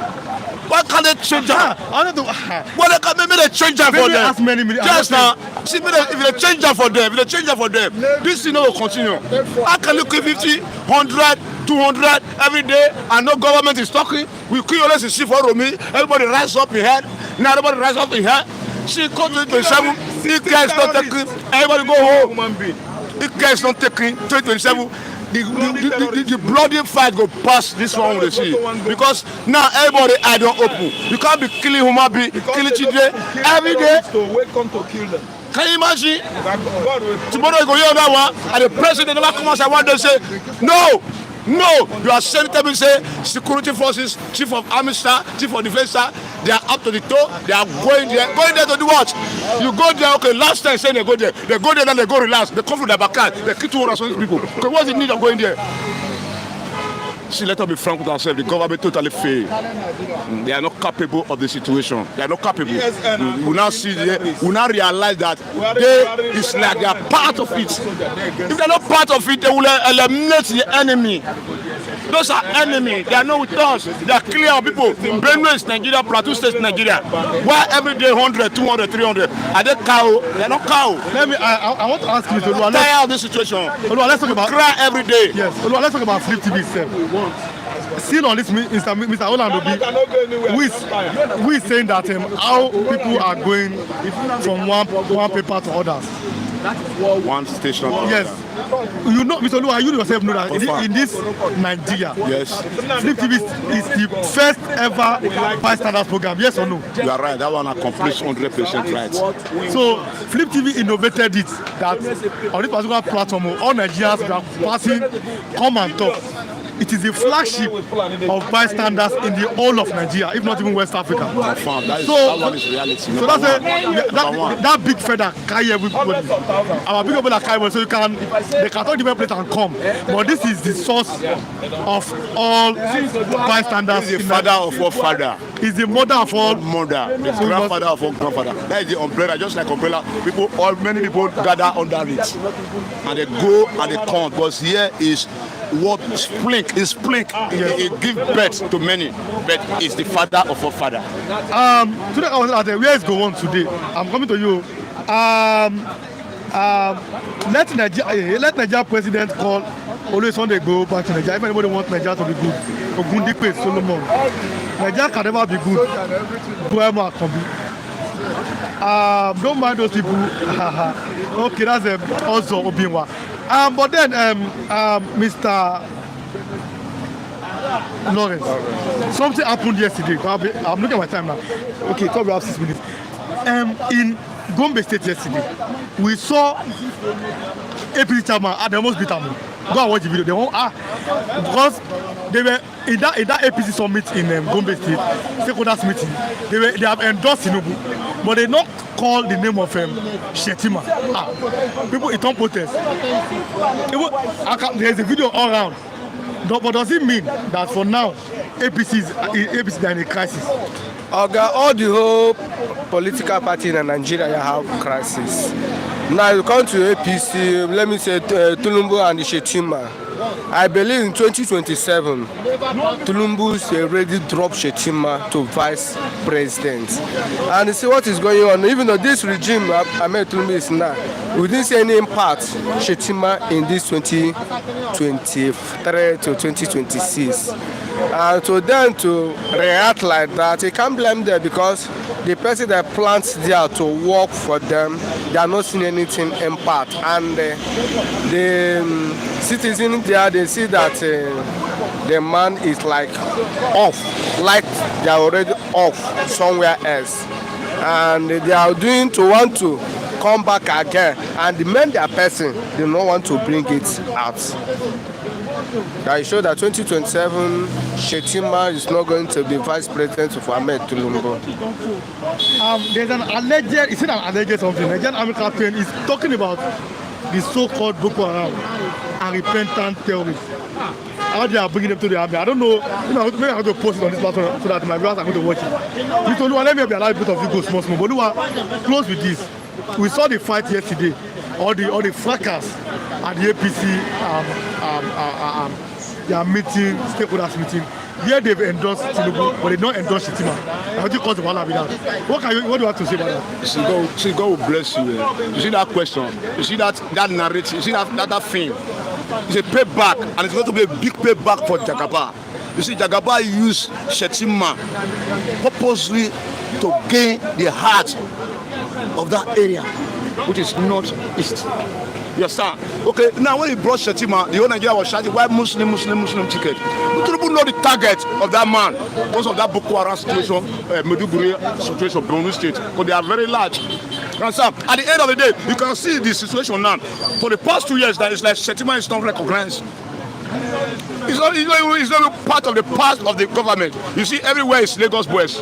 Why can't they change that? I don't know. Why they can't maybe they change that for them? Just now, see, if they change that for them, this thing will continue. How can you keep 50, 100, 200 every day and no government is talking? We kill always see for Romi. Everybody rise up in head. Now everybody rise up in head. See, come to 2027. If guys not taking, everybody go home. If guys not taking 2027. The bloody fight go past this one we see because now everybody eye don't open. You can't be killing human being, killing children every day. Can you imagine? Tomorrow you go hear that one and the president never come out and one day say no. You are sending me say security forces, chief of army staff, chief of defense staff, they are up to the toe, they are going there to do what? You go there, okay, last time saying they go there then they go relax, they come from their backyard, they kill 200 people. Okay, what's the need of going there? See, let us be frank with ourselves, the government totally failed. They are not capable of the situation. They are not capable. We now see, we now realize that it's like they are part of it. If they are not part of it, they will eliminate the enemy. Those are enemies. They are not with us. They are clear people. Benue is Nigeria, Plateau State is Nigeria. Why every day 100, 200, 300? Are they cow? They are not cow. I want to ask you, I'm tired of this situation. Let's talk about cry every day. Yes. Let's talk about Flip TV itself. Seen on this Mr. Olandobi, who is saying that how people are going from one paper to others. One station. Yes. You know, Mr. Lua, you yourself know that in this Nigeria, yes, Flip TV is the first ever bystanders program. Yes or no? You are right. That one accomplished 100% right. So Flip TV innovated it that on this particular platform, all Nigerians are passing, come and talk. It is the flagship of bystanders in the whole of Nigeria, if not even West Africa. That one is reality. So that's that big feather carry everybody. Our big people are carry, so they can talk different place and come. But this is the source of all bystanders. He's the father of all father. He's the mother of all mother. The grandfather of all grandfather. That is the umbrella, just like umbrella. Many people gather under it, and they go and they come. Because here is what splink is splink. It gives birth to many, but it's the father of our father. Today I was at where is go on today? I'm coming to you. Let Nigeria president call always when they go back to Nigeria. If anybody wants Nigeria to be good, Ogundipe Solomon. Nigeria can never be good. Buema can be. Don't mind those people. Okay, that's also Obinwa. But then, Mr. Lawrence, something happened yesterday. I'm looking at my time now. Okay, we have 6 minutes. In Gombe State yesterday, we saw APC chairman they almost beat them. Go and watch the video. They won't because they were in that APC summit in Gombe State, stakeholders meeting. They have endorsed Tinubu, but they not call the name of Shetima. People it on protest. There's a video all around. But does it mean that for now APC is in a crisis? All the whole political party in Nigeria have crisis. Now you come to APC, let me say Tinubu and Shetima. I believe in 2027, Tinubu already dropped Shetima to vice president. And you see what is going on. Even though this regime, Ahmed Tinubu is now, we didn't see any impact Shetima in this 2023 to 2026. And to them to react like that, you can't blame them because the person that plants there to work for them, they are not seeing anything impact. And the citizens there, they see that the man is like off, like they are already off somewhere else. And they are doing to want to come back again. And the men, their person, they don't want to bring it out. That show that 2027, Shetima is not going to be vice president of Ahmed Tinubu. There's an alleged, is it an alleged something? Nigerian Army captain is talking about the so-called Boko Haram and repentant terrorists. How they are bringing them to the army. I don't know. Maybe I have to post it on this platform so that my viewers are going to watch it. You told me, let me be allowed a bit of you go small. But you are close with this. We saw the fight yesterday, all the fracas at the APC their meeting, stakeholders meeting. Here they've endorsed Tinubu, but they don't endorse Shetima. How do you cause the one with that? What do you have to say about that? See, God will bless you. You see that question? You see that narrative? You see that thing? It's a payback, and it's going to be a big payback for Jagaba. You see, Jagaba used Shetima purposely to gain the heart of that area, which is northeast. You understand? Okay, now when he brought Shetima, the whole Nigeria was shouting, why Muslim ticket? But people know the target of that man because of that Boko Haram situation, Meduguri situation, Benue State, because they are very large. You understand? At the end of the day, you can see the situation now. For the past 2 years, that is like Shetima is not recognized. It's not even part of the past of the government. You see, everywhere is Lagos boys.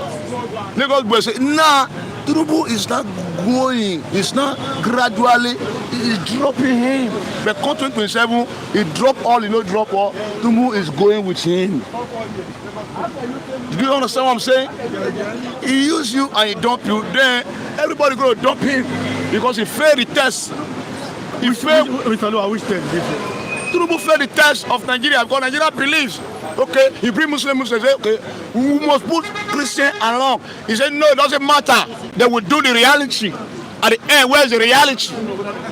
Lagos boys say, nah, Tinubu is not going. It's not gradually. It's dropping him. But come 2027, he drop all, drop all. Tinubu is going with him. Do you understand what I'm saying? He use you and he dump you. Then everybody going to dump him because he failed the test. He failed. Mr. Lua, which test? Tinubu failed the test of Nigeria because Nigeria believes, okay, he bring Muslims, say, okay, we must put Christian along. He said, no, it doesn't matter. They will do the reality. At the end, where's the reality?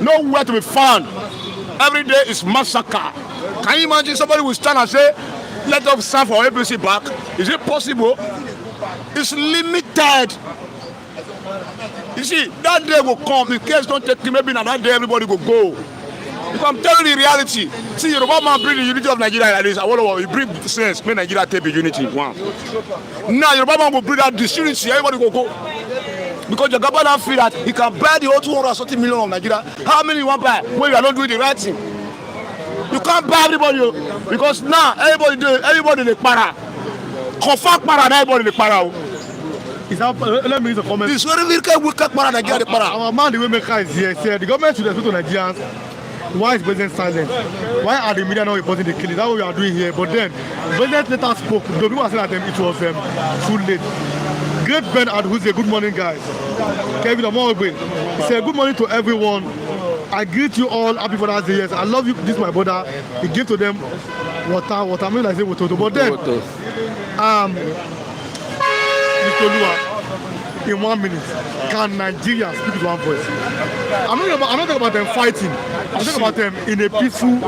Nowhere to be found. Every day is massacre. Can you imagine somebody will stand and say, let us stand for APC back? Is it possible? It's limited. You see, that day will come. If case don't take him, maybe now that day everybody will go. Because I'm telling you the reality. See, Yoruba man bring the unity of Nigeria like this. He bring sense, make Nigeria take the unity. One. Now Yoruba man will bring that disunity. Everybody will go. Because the government feel that he can buy the whole 230 million of Nigeria. How many you want to buy when you are not doing the right thing? You can't buy everybody. Because now everybody they para. Confirm para, everybody they para. Let me use a comment. This very wicked para Nigeria they para. Our man, the way maker is here, said the government should respect to Nigerians. Why is President silent? Why are the media not reporting the killing? That's what we are doing here. But then, President later spoke. The people are saying that it was too late. Great Bernard, who's a good morning, guys. Kevin Amorbe. He said, good morning to everyone. I greet you all. Happy Father's Day. Yes, I love you. This is my brother. He gave to them water. I mean, I say water. But then, Mr. Lua, in 1 minute, can Nigeria speak with one voice? I'm not talking about them fighting. I'm talking about them in a peaceful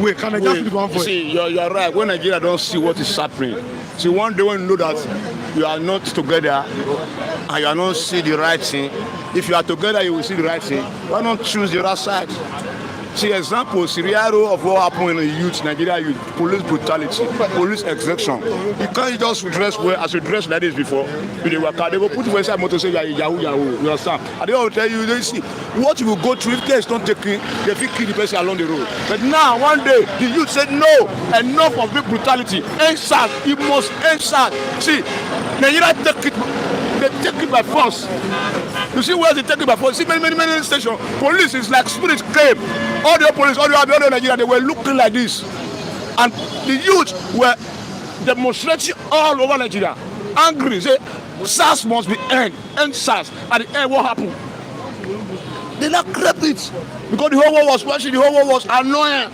way. Can Nigeria speak with one voice? See, you're right. When Nigeria don't see what is happening, see, one day when you know that you are not together and you are not see the right thing, if you are together, you will see the right thing. Why not choose the other side? See, example, scenario of what happened in the youth, Nigeria youth, police brutality, police execution. You can't just dress well as you dress like this before. They will put you inside motor say you are Yahoo. You understand? And they will tell you, they see what you will go through if case don't take it, they will kill the person along the road. But now, one day, the youth said, no, enough of big brutality. End SARS, it must end SARS. See, Nigeria they take it by force. You see where they take it by force? See many stations. Police is like spirit came. All the police, all the Nigeria, they were looking like this. And the youth were demonstrating all over Nigeria. Angry, say, SARS must be end SARS. At the end, what happened? They not crept it. Because the whole world was watching, the whole world was annoying.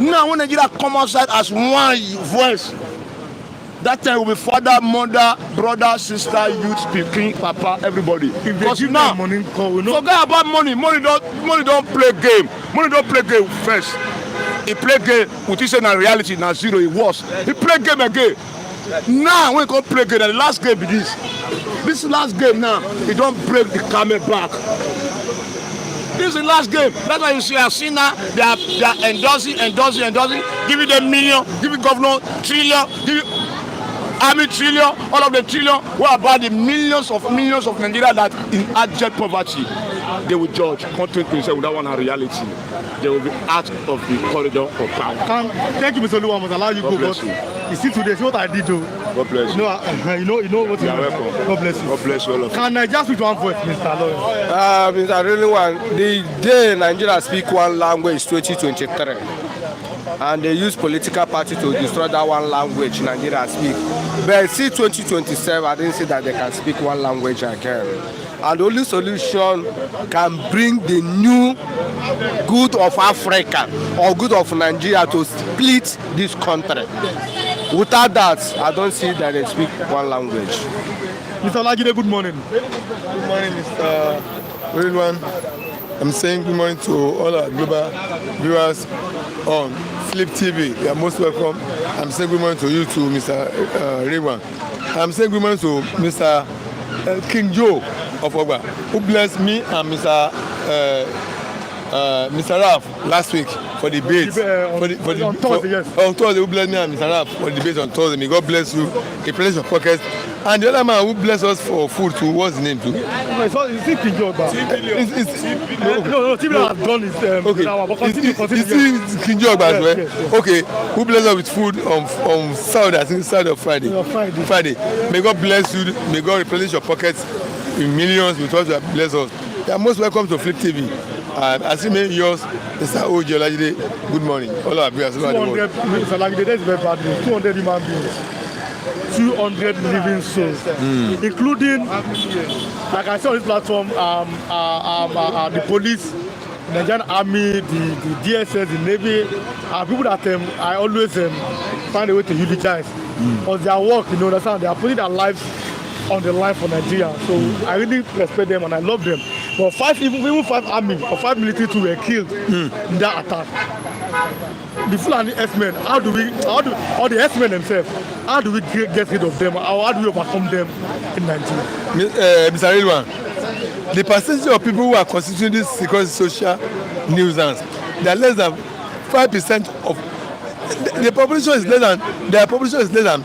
Now when Nigeria come outside as one voice, that time will be father, mother, brother, sister, youth, speaking, papa, everybody. If they give now, money, forget about money. Money don't play game. Money don't play game first. he play game with his na reality na zero he was. He play game again. Now when he come play game, the last game be this. This last game now, he don't break the camel back. This is the last game. That's why you see Asina, they are endorsing, giving them million, giving governor trillion, giving army trillion, all of the trillion. What about the millions of Nigeria that in abject poverty? They will judge content themselves without one reality. They will be out of the corridor of power. Thank you, Mr. Oluwa. I must allow you God go. bless But you. you see today, see what I did though. God bless you. You know what You are welcome. God bless you. God bless you all of you. Can I just speak one voice, Mr. Lawyer? Mr. Oluwa, the day Nigeria speak one language 2023. And they use political party to destroy that one language Nigeria speak. But see 2027, I didn't see that they can speak one language again. And the only solution can bring the new good of Africa or good of Nigeria to split this country. Without that, I don't see that they speak one language. Mr. Lagide, good morning. Good morning, Mr. Rilwan. I'm saying good morning to all our global viewers on Flip TV. You are most welcome. I'm saying good morning to you too, Mr. Rilwan. I'm saying good morning to Mr. King Joe of Ogba, who blessed me and Mr. Ralph last week for the debate. On Thursday, yes. On Thursday, who blessed me and Mr. Ralph for the debate on Thursday. May God bless you. He bless your pockets. And the other man who blessed us for food too, what's his name too? It's King Joe. No, Tibila has done his okay. But continue. It's King Joe as well. Yes. Okay. Who blessed us with food on Saturday? I think Saturday or Friday. No, Friday. May God bless you. May God replenish your pockets in millions with what you have blessed us. You are most welcome to Flip TV. I see many yours, Mr. Ojo Lajide. Good morning. All our viewers. 200, Mr. Lagide, that's very bad news. 200 human beings. 200 living souls, including, like I said on this platform, the police, the Nigerian army, the DSS, the Navy, people that I always find a way to eulogize on their work. You know, understand? They are putting their lives on the line for Nigeria. So I really respect them and I love them. But even 5 army or 5 military too were killed in that attack. The Fulani Herdsmen, or the Herdsmen themselves, how do we get rid of them? Or how do we overcome them in Nigeria? Mr. Rilwan, the percentage of people who are constituting this security social nuisance, they are less than 5% of the population is less than their population is less than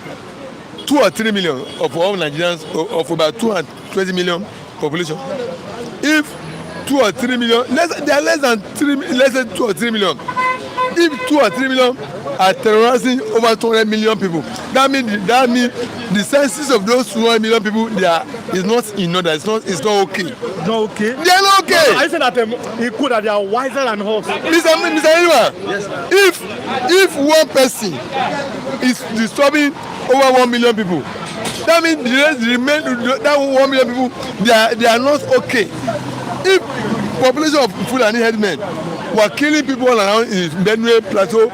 2 or 3 million of all Nigerians of about 220 million population. If 2 or 3 million, they are less than 2 or 3 million. If 2 or 3 million are terrorizing over 200 million people, that means the census of those 200 million people is not in order. It's not okay. Not okay. They are not okay. I said that that they are wiser than us. Mr. Rilwan, yes, if one person is disturbing over 1 million people, that means that 1 million people they are not okay. If population of Fulani Herdsmen were killing people all around in Benue Plateau,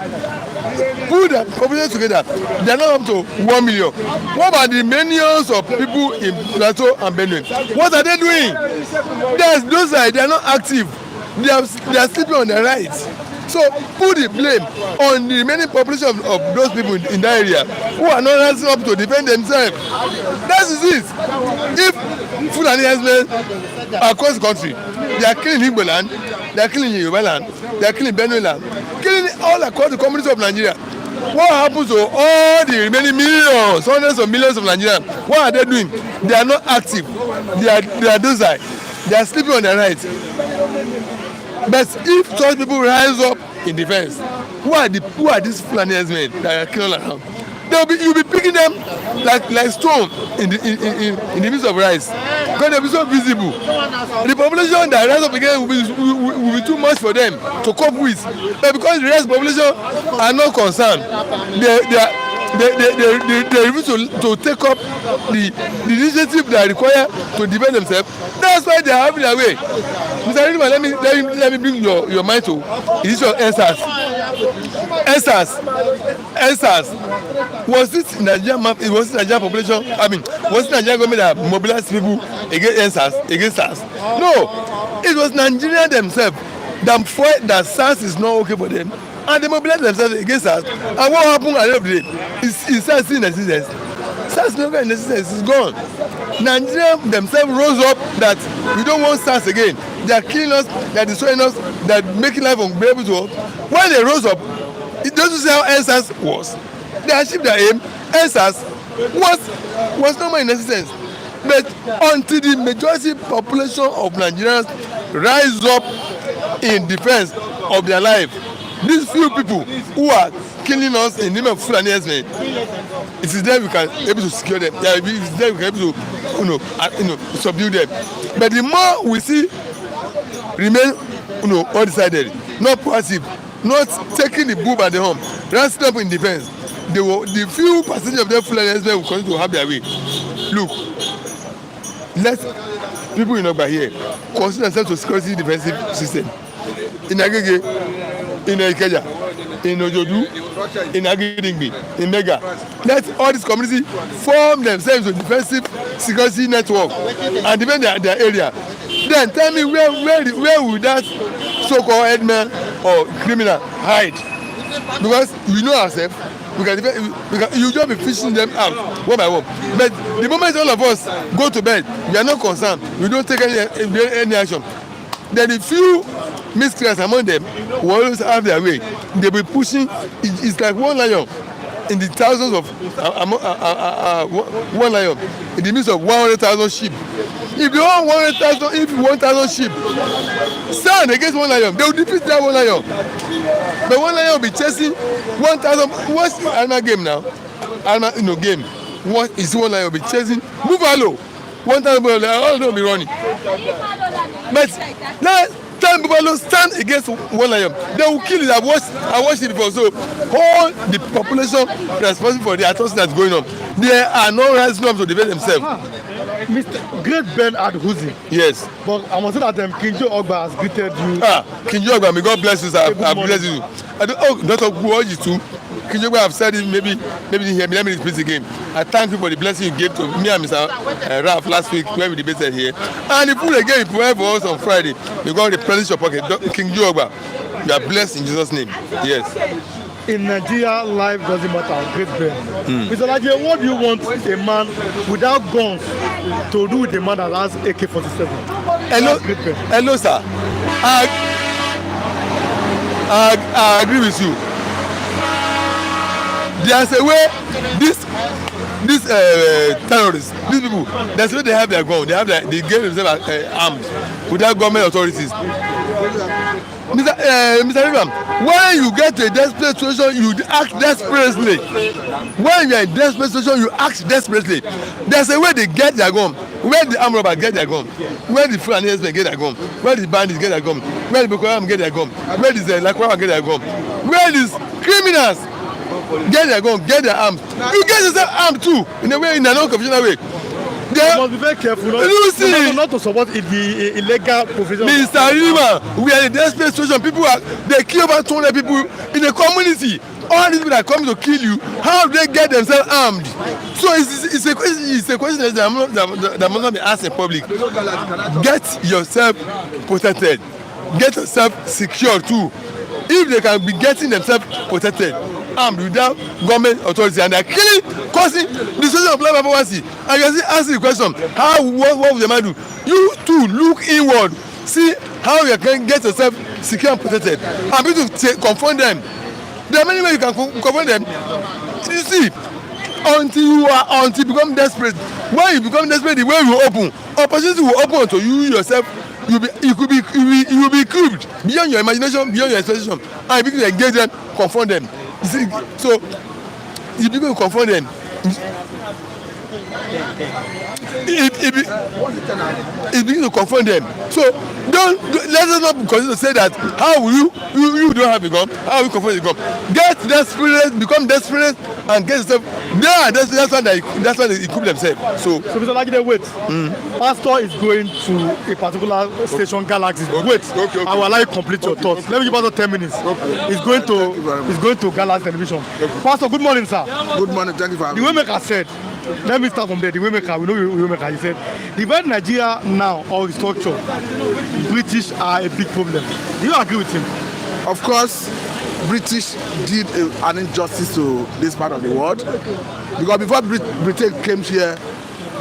put the population together, they are not up to 1 million. What about the millions of people in Plateau and Benue? What are they doing? They are not active. They are sleeping on their rights. So put the blame on the remaining population of those people in that area who are not rising up to defend themselves. That is it. If Fulani Herdsmen across the country, they are killing Igbo land, they are killing Yoruba land, they are killing Benue land, killing all across the communities of Nigeria. What happens to all the remaining millions, hundreds of millions of Nigerians? What are they doing? They are not active. They are docile. They are sleeping on their rights. But if such people rise up in defense, who are these Fulani Herdsmen that are killing around? You'll be picking them like stone in the midst of rice, because they'll be so visible. The population that rise up again will be too much for them to cope with. But because the rest population are not concerned, they refuse to take up the initiative they are required to defend themselves. That's why they are having their way. Mr. Rilwan, let me bring your mind to is your answers. Was it Nigerian population? I mean, was it Nigerian government that mobilized people against SARS? No, it was Nigeria themselves that fought that SARS is not okay for them. and they mobilize themselves against us. And what happened at the end of the day is SARS in existence. SARS no longer in existence, it's gone. Nigeria themselves rose up that we don't want SARS again. They are killing us, they are destroying us, they are making life unbearable to us. When they rose up, it doesn't say how SARS was. They achieved their aim. SARS was no more in existence. But until the majority population of Nigerians rise up in defense of their life, these few people who are killing us in the name of Fulani Herdsmen, it is there we can able to secure them. It is there we can able to subdue them. But the more we see remain undecided, not passive, not taking the bull by the horn, rising up in defense, the few percentage of them Fulani Herdsmen will continue to have their way. Look, let people in Ogba here consider themselves to security defensive system. In Agege, in Ikeja, in Ojodu, in Agidingbi, in Mega. Let all these communities form themselves to defensive security network and defend their area. Then tell me where will that so-called headman or criminal hide? Because we know ourselves, you just be fishing them out one by one. But the moment all of us go to bed, we are not concerned. We don't take any action. Then the few miscreants among them will always have their way. They be pushing. It's like one lion in the thousands of one lion in the midst of 100,000 sheep. If you want 1,000 sheep stand against one lion, they will defeat that one lion. But one lion will be chasing 1,000. What's the animal game now? Animal game. What is one lion will be chasing? Buffalo. 1,000 buffalo. All of them will be running. But let time buffalo stand against one lion, they will kill it. I watched it before. So all the population responsible for the atrocity that's going on, they are not rising up to defend themselves. Mr. Great Ben Adhuzi. Yes. But I must say that Kinjo Ogba has greeted you. Kinjo Ogba, may God bless you, sir. I bless you. Dr. Guoji too. Kinjo Ogba have said it, maybe hear me. Let me repeat again. I thank you for the blessing you gave to me and Mr. Ralph last week when we debated here. And the food again you provide for us on Friday. May God replenish your pocket. Kinjo Ogba, you are blessed in Jesus' name. Yes. In Nigeria, life doesn't matter. Great Ben. Mr. Laje, what do you want a man without guns to do with a man that has AK-47? Hello, sir. I agree with you. There's a way these terrorists, these people, there's a way they have their gun. They get themselves armed without government authorities. Mr. Ram, when you get to a desperate situation, you act desperately. When you are in desperate situation, you act desperately. There's a way they get their gun. Where the armed robbers get their gun, where the Fulani Herdsmen get their gun, where the bandits get their gun, where the Boko Haram get their gun, where the Lakwawa get their gun, where these criminals get their gun, get their arms. You get yourself armed too, in a way, in a non-conventional way. You must be very careful not to support the illegal profession. Mr. Rima, we are in a desperate situation. They kill over 200 people in the community. All these people that come to kill you, how do they get themselves armed? So it's a question that must not be asked in public. Get yourself protected. Get yourself secure too. If they can be getting themselves protected, armed without government authority, and they are killing, causing destruction of life and property, and you are still asking the question, what will the man do? You too look inward, see how you can get yourself secure and protected, and be to confront them. There are many ways you can confront them. You see, until you become desperate. When you become desperate, the way you open, opportunity will open to you yourself. You will be equipped beyond your imagination, beyond your expectation, and you begin to engage them, confront them. You see, so you begin to confront them. It begins to confront them. So let us not continue to say that how will you don't have a gun, how will you confront the gun? Get desperate, become desperate, and get yourself there. That's why they equip themselves. So Mr. Lagide, wait. Pastor is going to a particular station, Galaxy. Wait. Okay. I will allow you complete your thoughts. Let me give Pastor 10 minutes. Okay. He's going to Galaxy Television. Okay. Pastor, good morning, sir. Good morning. Thank you for having me. The Waymaker said, let me start from there. The Waymaker, we know Waymaker. He said, divide Nigeria now or restructure. British are a big problem. Do you agree with him? Of course, British did an injustice to this part of the world, because before Britain came here,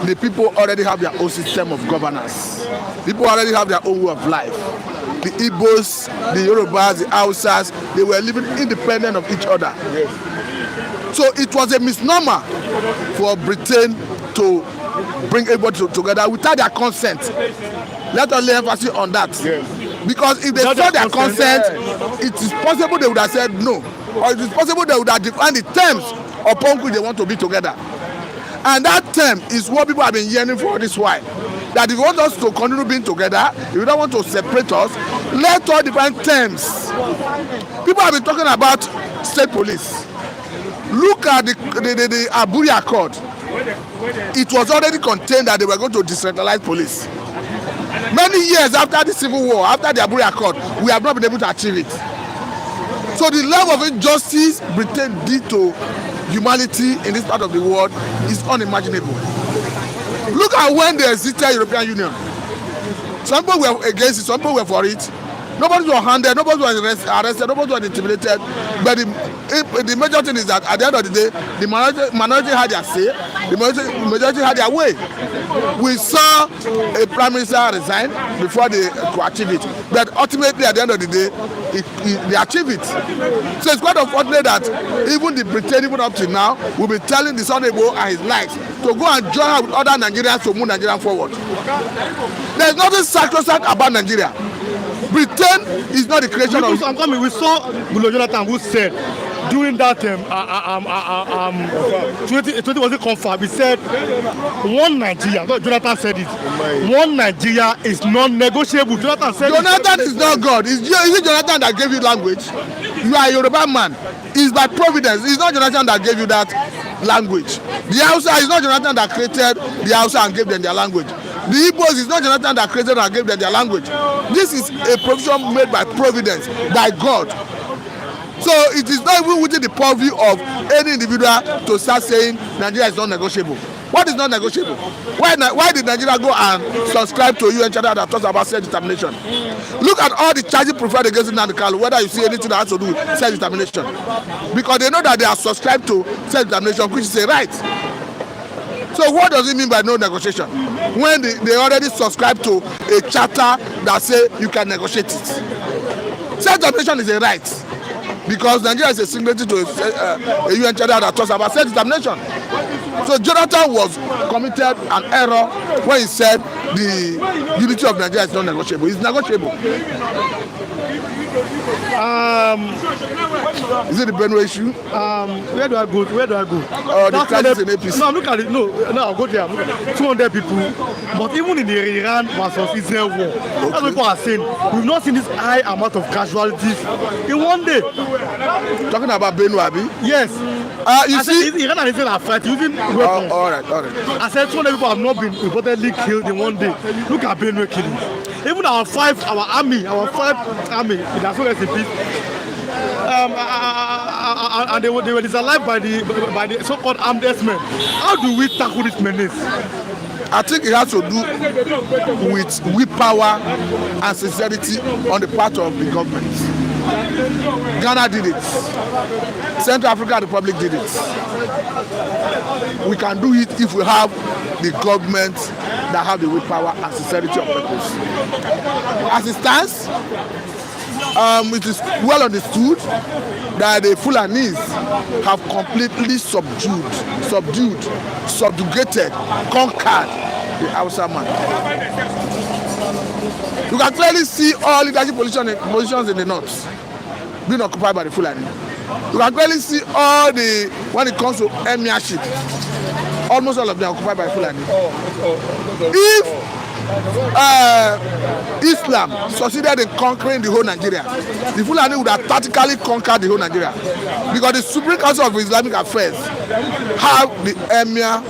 the people already have their own system of governance. People already have their own way of life. The Igbos, the Yorubas, the Hausas, they were living independent of each other. So it was a misnomer for Britain to bring everybody together without their consent. Let us lay emphasis on that. Because if they saw their consent, it is possible they would have said no. Or it is possible they would have defined the terms upon which they want to be together. And that term is what people have been yearning for this while. That if you want us to continue being together, if you don't want to separate us, let us define terms. People have been talking about state police. Look at the Aburi Accord. It was already contained that they were going to decentralize police. Many years after the Civil War, after the Aburi Accord, we have not been able to achieve it. So the level of injustice Britain did to humanity in this part of the world is unimaginable. Look at when they existed European Union. Some people were against it, some people were for it. Nobody was handed, nobody was arrested, nobody was intimidated. But the major thing is that at the end of the day, the minority had their say, the majority had their way. We saw a prime minister resign before they could achieve it. But ultimately, at the end of the day, they achieved it. So it's quite unfortunate that even the Britain, even up to now, will be telling the Son Igbo and his likes to go and join up with other Nigerians to move Nigeria forward. There's nothing sacrosanct about Nigeria. Britain is not the creation of. I'm coming. We saw Goodluck Jonathan who said during that 20 was it confirmed? He said one Nigeria. Jonathan said it. One Nigeria is non-negotiable. Jonathan is not God. Is it Jonathan that gave you language? You are a Yoruba man. It's by providence. It's not Jonathan that gave you that language. The Hausa is not Jonathan that created the Hausa and gave them their language. The Igbos is not Jonathan that created and gave them their language. This is a provision made by providence, by God. So it is not even within the purview of any individual to start saying Nigeria is not negotiable. What is not negotiable? Why did Nigeria go and subscribe to a UN charter that talks about self-determination? Look at all the charges preferred against Nnamdi Kanu, whether you see anything that has to do with self-determination. Because they know that they are subscribed to self-determination, which is a right. So what does it mean by no negotiation? When they already subscribe to a charter that say you can negotiate it. Self-determination is a right. Because Nigeria is a signatory to a UN charter that talks about self-determination. So Jonathan was committed an error when he said the unity of Nigeria is not negotiable. It's negotiable. Is it the Benue issue? Where do I go? The crisis in APC. No, look at it. No, I'll go there. 200 people. But even in the Iran versus Israel war, that's what people are saying. We've not seen this high amount of casualties in one day. Talking about Benue, Abi? Yes. You see, Iran and Israel are fighting using weapons. All right. I said 200 people have not been reportedly killed in one day. Look at Benue killing. Even our five army, it has no recipes. And they were disallowed by the so-called armed herdsmen. How do we tackle this menace? I think it has to do with willpower and sincerity on the part of the government. Ghana did it. Central African Republic did it. We can do it if we have the government that have the willpower and sincerity of purpose. As it stands, it is well understood that the Fulanis have completely subjugated, conquered the Hausa man. You can clearly see all leadership positions in the north being occupied by the Fulani. You can clearly see all when it comes to emirship, almost all of them are occupied by Fulani. If Islam succeeded in conquering the whole Nigeria, the Fulani would have tactically conquered the whole Nigeria, because the Supreme Council of Islamic Affairs have the Emir,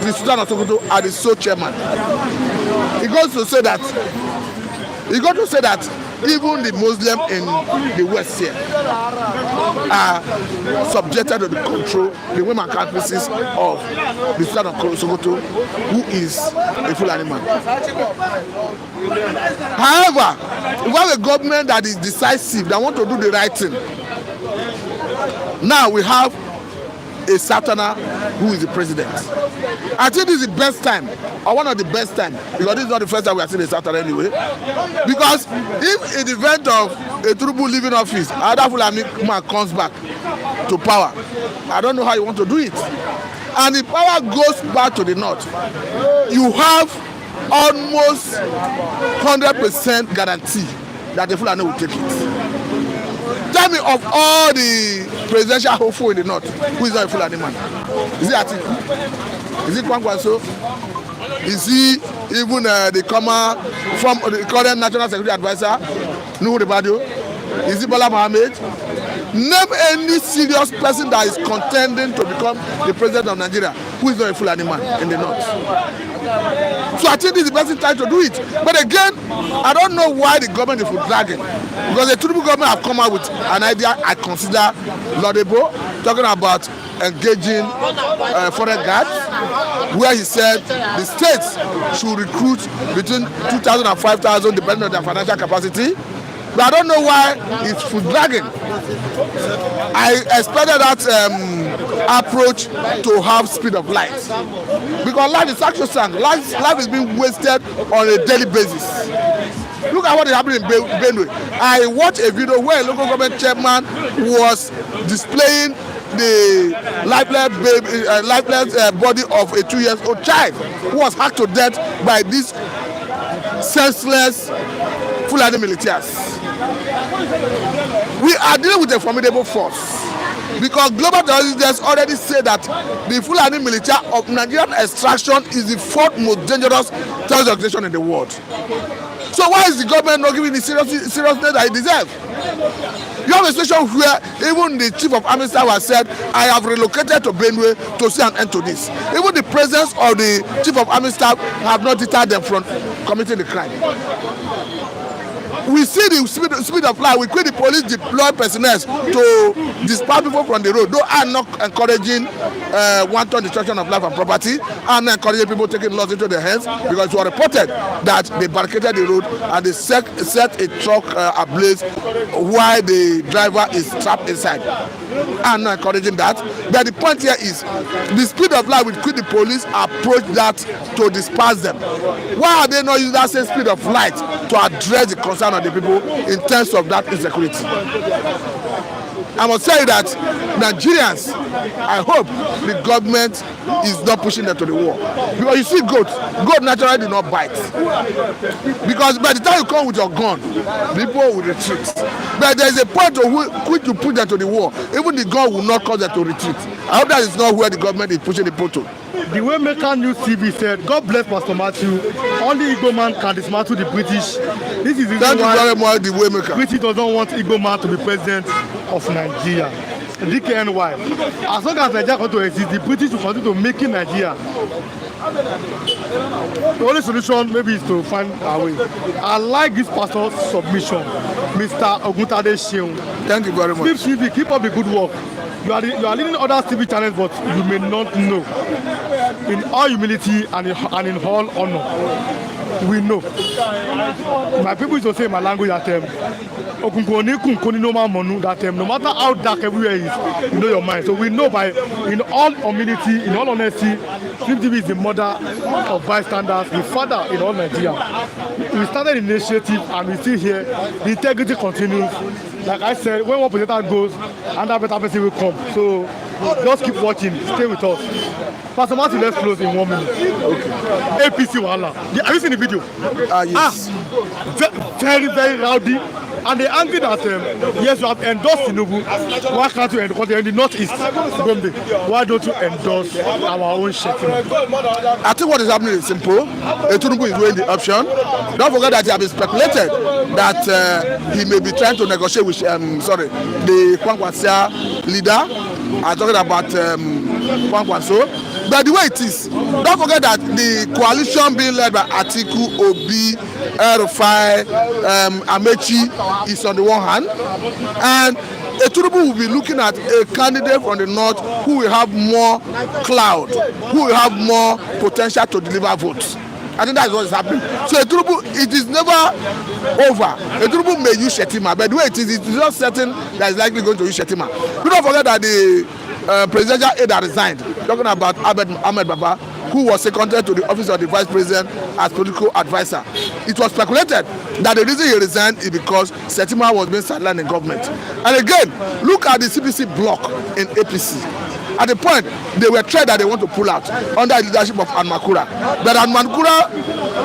the Sultan of Sokoto, as the sole chairman. He goes to say that even the Muslims in the West here are subjected to the control, the women campuses of the Sultan of Sokoto, who is a Fulani man. However, if we have a government that is decisive, that want to do the right thing, Now we have a Southerner who is the president. I think this is the best time, or one of the best time, because this is not the first time we are seeing a Southerner anyway. Because if in the event of a Tinubu leaving office, another Fulani man comes back to power, I don't know how you want to do it. And the power goes back to the north. You have almost 100% guarantee that the Fulani will take it. Tell me, of all the presidential hopeful in the north, who is not a Fulani man? Is it Atiku? Is it Kwankwaso? Is he even the current National Security Advisor, Nuhu Ribadu? Is it Bola Mohammed? Name any serious person that is contending to become the president of Nigeria who is not a Fulani man in the north. So I think this is the best time to do it. But again, I don't know why the government is dragging. Because the Tinubu government have come out with an idea I consider laudable, talking about engaging foreign guards, where he said the states should recruit between 2,000 and 5,000 depending on their financial capacity. But I don't know why it's foot dragging. I expected that approach to have speed of light. Because life is sacrosanct. Life is being wasted on a daily basis. Look at what is happening in Benue. I watched a video where a local government chairman was displaying the lifeless body of a 2-year-old child who was hacked to death by these senseless Fulani militias. We are dealing with a formidable force because global terrorists already say that the Fulani militia of Nigerian extraction is the 4th most dangerous terrorist organization in the world. So why is the government not giving the seriousness that it deserves? You have a situation where even the chief of army staff has said, I have relocated to Benue to see an end to this. Even the presence of the chief of army staff have not deterred them from committing the crime. We see the speed of light. We quit the police deploy personnel to dispatch people from the road. Though I'm not encouraging wanton destruction of life and property, I'm not encouraging people taking laws into their hands, because it was reported that they barricaded the road and they set a truck ablaze while the driver is trapped inside. I'm not encouraging that. But the point here is the speed of light with which the police approach that to disperse them. Why are they not using that same speed of light to address the concern of the people in terms of that insecurity? I must tell you that Nigerians, I hope the government is not pushing them to the war. Because you see goat naturally do not bite. Because by the time you come with your gun, people will retreat. But there is a point of which you put them to the war, even the gun will not cause them to retreat. I hope that is not where the government is pushing the people to. The Waymaker News TV said, God bless Pastor Matthew, only Igbo man can dismantle the British. This is the reason why the Waymaker. British does not want Igbo man to be president of Nigeria. DKNY. As long as Nigeria continues to exist, the British will continue to make Nigeria. The only solution maybe is to find a way. I like this pastor's submission, Mr. Oguntade Sheung. Thank you very much. Sleep TV, keep up the good work. You are leading other TV channels, but you may not know. In all humility and in all honor, we know. My people used to say in my language that no matter how dark everywhere is, you know your mind. So we know in all humility, in all honesty, Sleep TV is the mother of bystanders, the father in all Nigeria. We started an initiative and we still here. The integrity continues. Like I said, when one presenter goes, another better person will come. So just keep watching, stay with us. Pastor Martin, let's close in 1 minute. Okay. APC Wahala. Have you seen the video? Yes. Very, very rowdy. And they angry that yes, you have endorsed Tinubu. Why can't you endorse in the northeast? Gombe? Why don't you endorse our own Shekin? I think what is happening is simple. Tinubu is weighing the option. Don't forget that he has been speculated that he may be trying to negotiate with the Kwankwaso leader. I'm talking about Kwankwaso. But the way it is, don't forget that the coalition being led by Atiku, Obi, Erufai, Amechi is on the one hand, and Tinubu will be looking at a candidate from the north who will have more clout, who will have more potential to deliver votes. I think that is what is happening. So Tinubu, it is never over. Tinubu may use Shetima, but the way it is not certain that is likely going to use Shetima. Do not forget that the presidential aide that resigned, talking about Ahmed Baba, who was seconded to the office of the vice president as political advisor. It was speculated that the reason he resigned is because Shetima was being sidelined in government. And again, look at the CPC bloc in APC. At the point, they were tried that they want to pull out under the leadership of Anmakura. But Anmakura,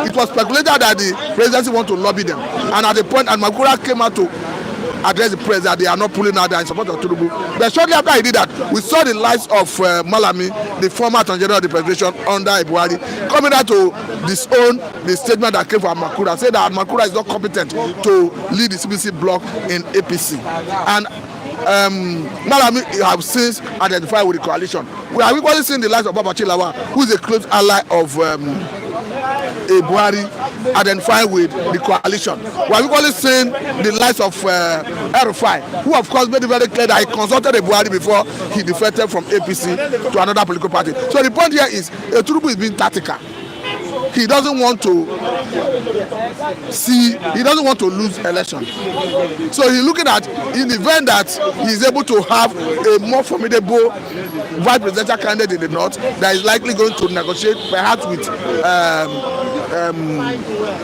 it was speculated that the presidency want to lobby them. And at the point, Anmakura came out to address the press that they are not pulling out, they are in support of Tinubu. But shortly after he did that, we saw the lights of Malami, the former Attorney General of the Federation under Buhari, coming out to disown the statement that came from Anmakura, say that Anmakura is not competent to lead the CPC bloc in APC. And Malami have since identified with the coalition. We have equally seen the lights of Baba Chilawa, who is a close ally of Buhari, identifying with the coalition. We have equally seen the lights of Erufai, who of course made it very clear that he consulted Buhari before he defected from APC to another political party. So the point here is Tinubu is being tactical. He doesn't want to lose election. So he's looking at in the event that he's able to have a more formidable vice presidential candidate in the north that is likely going to negotiate perhaps with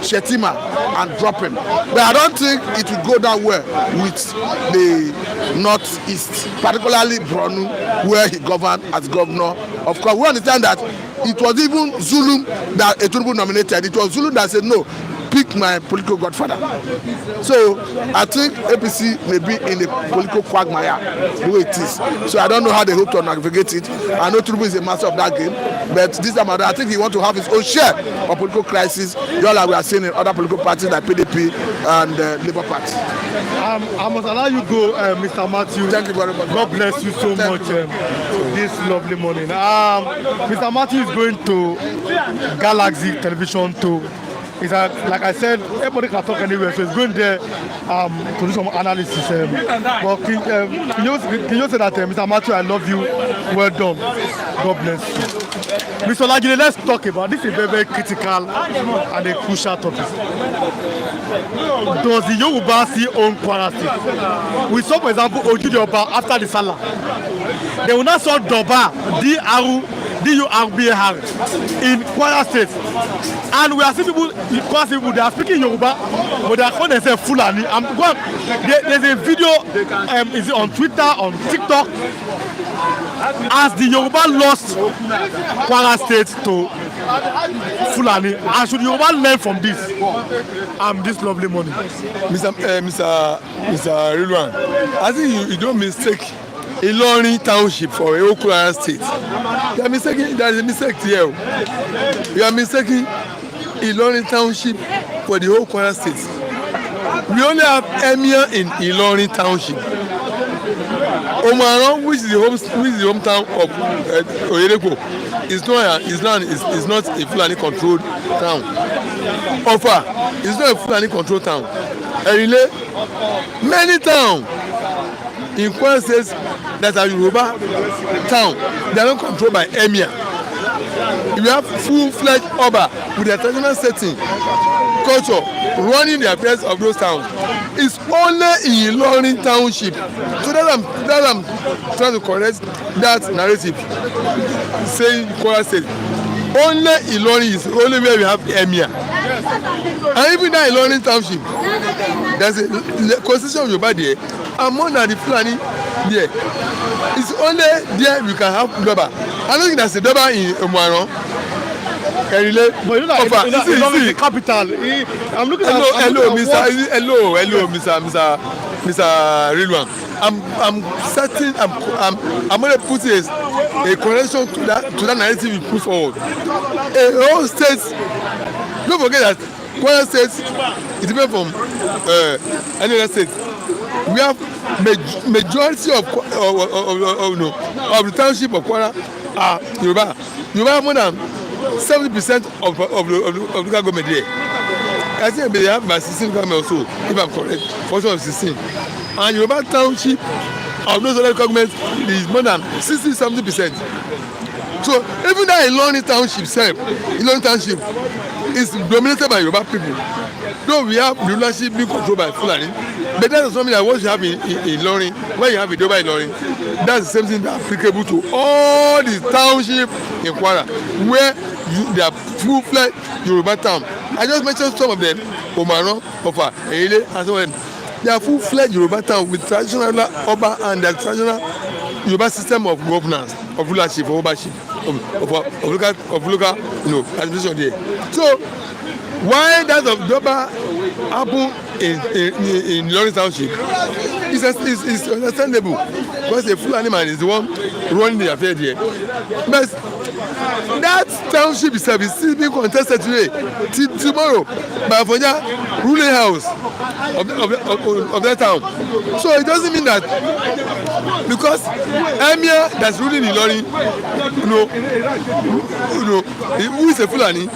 Shetima and drop him. But I don't think it will go that well with the northeast, particularly Borno, where he governed as governor. Of course, we understand that it was even Zulum that Tinubu nominated. It was Zulum that said, no, pick my political godfather. So I think APC may be in the political quagmire the way it is. So I don't know how they hope to navigate it. I know Tinubu is a master of that game, but this time I think he wants to have his own share of political crisis, just like we are seeing in other political parties like PDP and Labour Party. I must allow you go, Mr. Matthew. Thank you very much. God bless you so much this lovely morning. Mr. Matthew is going to Galaxy Television to. It's like I said, everybody can talk anywhere, so it's going there to do some analysis. But can you say that, Mr. Matthew, I love you, well done, God bless you. Mr. Lagile, let's talk about this. Is very, very critical and a crucial topic. Does the Yoruba see own Kwara State? We saw, for example, Ojude Oba after the Salah. They will not saw Doba, D-U-R-B-A-R in Kwara State. And we are seeing people, they are speaking Yoruba, but they are calling themselves Fulani. There's a video is on Twitter, on TikTok, as the Yoruba lost Kwara State to Fulani. And should Yoruba learn from this? This lovely morning. Mr. Rilwan, I think you don't mistake Ilorin Township for Kwara State. You are mistaking, there is a mistake here. You are mistaking Ilorin Township for the whole Kwara State. We only have Emir in Ilorin Township. Omaran, which is the hometown of Oyedeko, is not a Fulani controlled town. Ofa is not a Fulani controlled town. Erile, many towns in Kwara State that are Yoruba town, they are not controlled by Emir. You have full-fledged Oba with their traditional setting, culture, running the affairs of those towns. It's only in Ilorin Township. So that I'm trying to correct that narrative, saying Kwara State. Only Ilorin is only where we have Emir. And even that Ilorin Township, there's a constitution of Yoruba there, and more than the Fulani there. It's only there we can have Doba. I don't think there's a Doba in Omaran. But you know that it's the capital. I'm looking Hello, Mr. Rilwan. I'm certain. I'm going to put a correction to that narrative you put forward. A whole state. Don't forget that Kwara State is different from any other state. We have majority of the township of Kwara are Yoruba. Yoruba have more than 70% of the local government there. I think they have about 16 government also, if I'm correct, portion of 16. And Yoruba township of those other governments is more than 60-70%. So even that Ilorin township is dominated by Yoruba people. Though we have rulership being controlled by Fulani, but that is something that what you have in Ilorin, when you have in Yoruba Ilorin, that's the same thing that applicable to all the township in Kwara, where they are full-fledged Yoruba town. I just mentioned some of them, Omaro, Ofa, Eile, and so on. They are full-fledged Yoruba town with traditional Oba and the traditional Yoruba system of governance, of rulership, of ownership, of local administration there. So why that of Yoruba happen in Ilorin township is understandable because the Fulani man is the one running the affair there. But that township itself is still being contested today till tomorrow by Afonja ruling house of that town. So it doesn't mean that because Emir that's ruling Ilorin, who is a Fulani,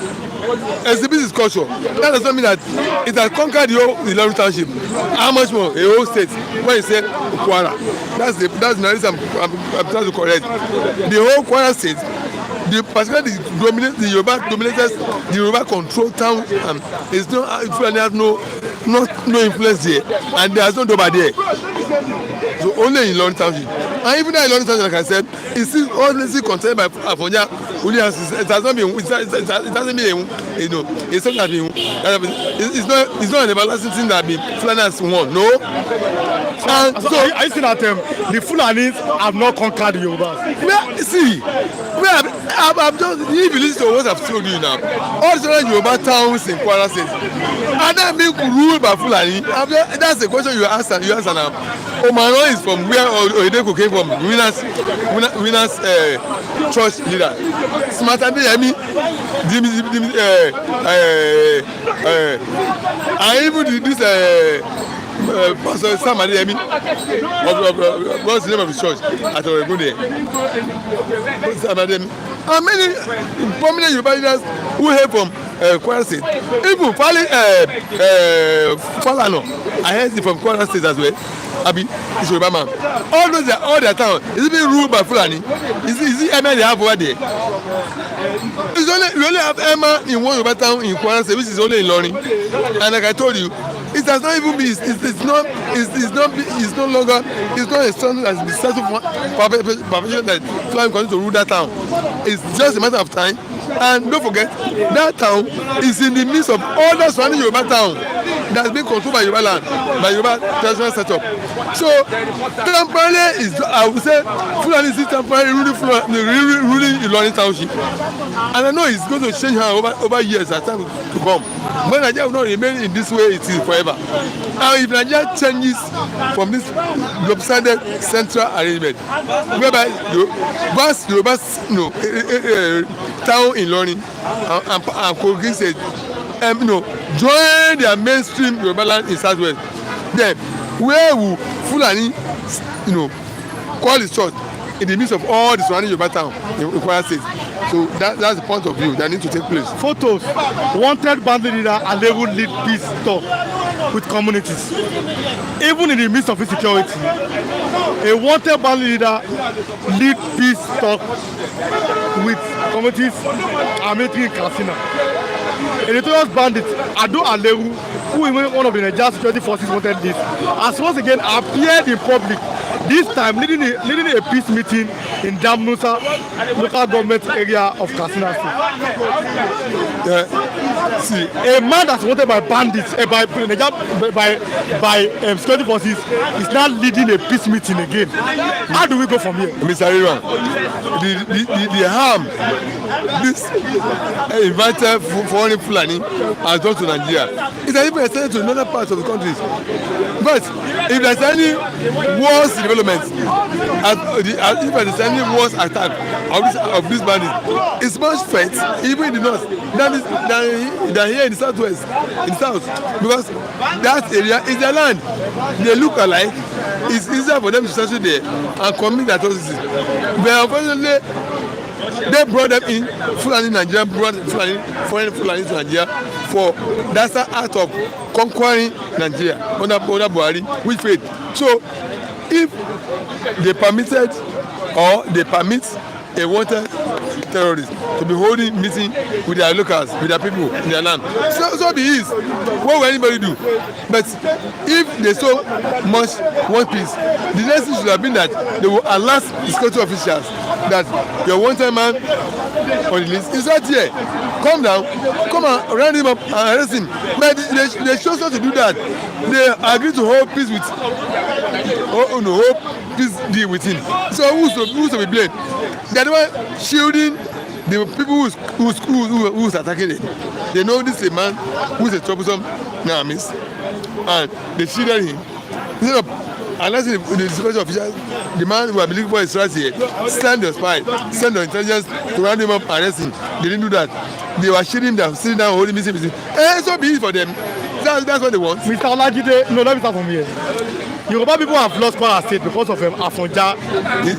exhibits his culture. That does not mean that it has conquered the whole Ilorin township. How much more a whole state when you say Kwara? That's the narrative I'm trying to correct. The whole Kwara state, particularly the Yoruba dominated, the Yoruba control town, is Fulani have no influence there, and there is no Doba there. So only in Ilorin township, and even that Ilorin township, like I said, is still always controlled by Afonja. It has not been. It doesn't mean it's not that it's not an everlasting thing that the Fulani has won. No. And so are you saying that the Fulanis have not conquered the Yorubas? I've just, if you listen to what I've told you now, all the Yoruba towns in Kwara State are not being ruled by Fulani. That's the question you answer now. Omaro is from where Oedeko came from, winners church leader. Smarter than me, and even this Pastor Sam Adeyemi what's the name of the church at Oregunde? Sam Adeyemi. And many prominent Yoruba leaders who hail from Kwara State, even Falano, I heard it from Kwara State as well. Abi, it's Yoruba man. All their town is being ruled by Fulani. Is it Emma they have over there? We only have Emma in one Yoruba town in Kwara State, which is only in Ilorin. And like I told you, it has not even been. It's no longer. It's not a standard as the status perfection that Fulani continue to rule that town. It's just a matter of time. And don't forget, that town is in the midst of other surrounding Yoruba town that's been controlled by Yoruba land, by Yoruba traditional setup. So temporarily is, I would say, Fulani is temporarily ruling Ilorin township. And I know it's going to change her over years as time to come. But Nigeria will not remain in this way it is forever. And if Nigeria changes from this lopsided central arrangement, whereby vast Yoruba town in Ilorin and Kogi State, join their mainstream Yoruba land in Southwest, then where will Fulani, call his church in the midst of all the surrounding Yoruba town in Kwara State? So that's the point of view that needs to take place. Photos. Wanted bandit leader and they would lead peace talk with communities. Even in the midst of insecurity, a wanted bandit leader lead peace talk with communities and military in Katsina. A notorious bandit, Ado Alewu, who is one of the Nigerian security forces wanted this, has once again appeared in public, this time leading a peace meeting in Damnusa local government area of Katsina State. A man that's wanted by bandits, by security forces, is now leading a peace meeting again. How do we go from here? Mr. Ariwan, the harm this invited foreign Fulani has done to Nigeria, it has even extended to another part of the country. But if there's any worse development, if there's any worse attack of this bandit, it's much felt even in the north than here in the southwest, in the south, because that area is their land. They look alike. It's easier for them to settle there and commit atrocities. But unfortunately, they brought them in. Fulani Nigeria brought foreign Fulani to Nigeria for that's the act of conquering Nigeria under Buhari with faith. So if they permitted or they permit a wanted terrorists to be holding meeting with their locals, with their people in their land. So be it. What will anybody do? But if they so much want peace, the next thing should have been that they will alert the security officials that your one-time man on the list is right here. Come down, come and round him up and arrest him. But they chose not to do that. They agreed to hold peace with, hold peace deal with him. So who's to be blamed? They are the one shielding the people who's attacking it. They know this is a man who's a troublesome Namis, and they shielded him. Instead of unless the security officials, the man who are looking for his right here, send your spy, send your intelligence to round him up and arrest him. They didn't do that. They were shielding him down, sitting down, holding him. So be it for them. That's what they want. Mr. Olajide, no, let me start from here. Yoruba people have lost Kwara State because of Afonja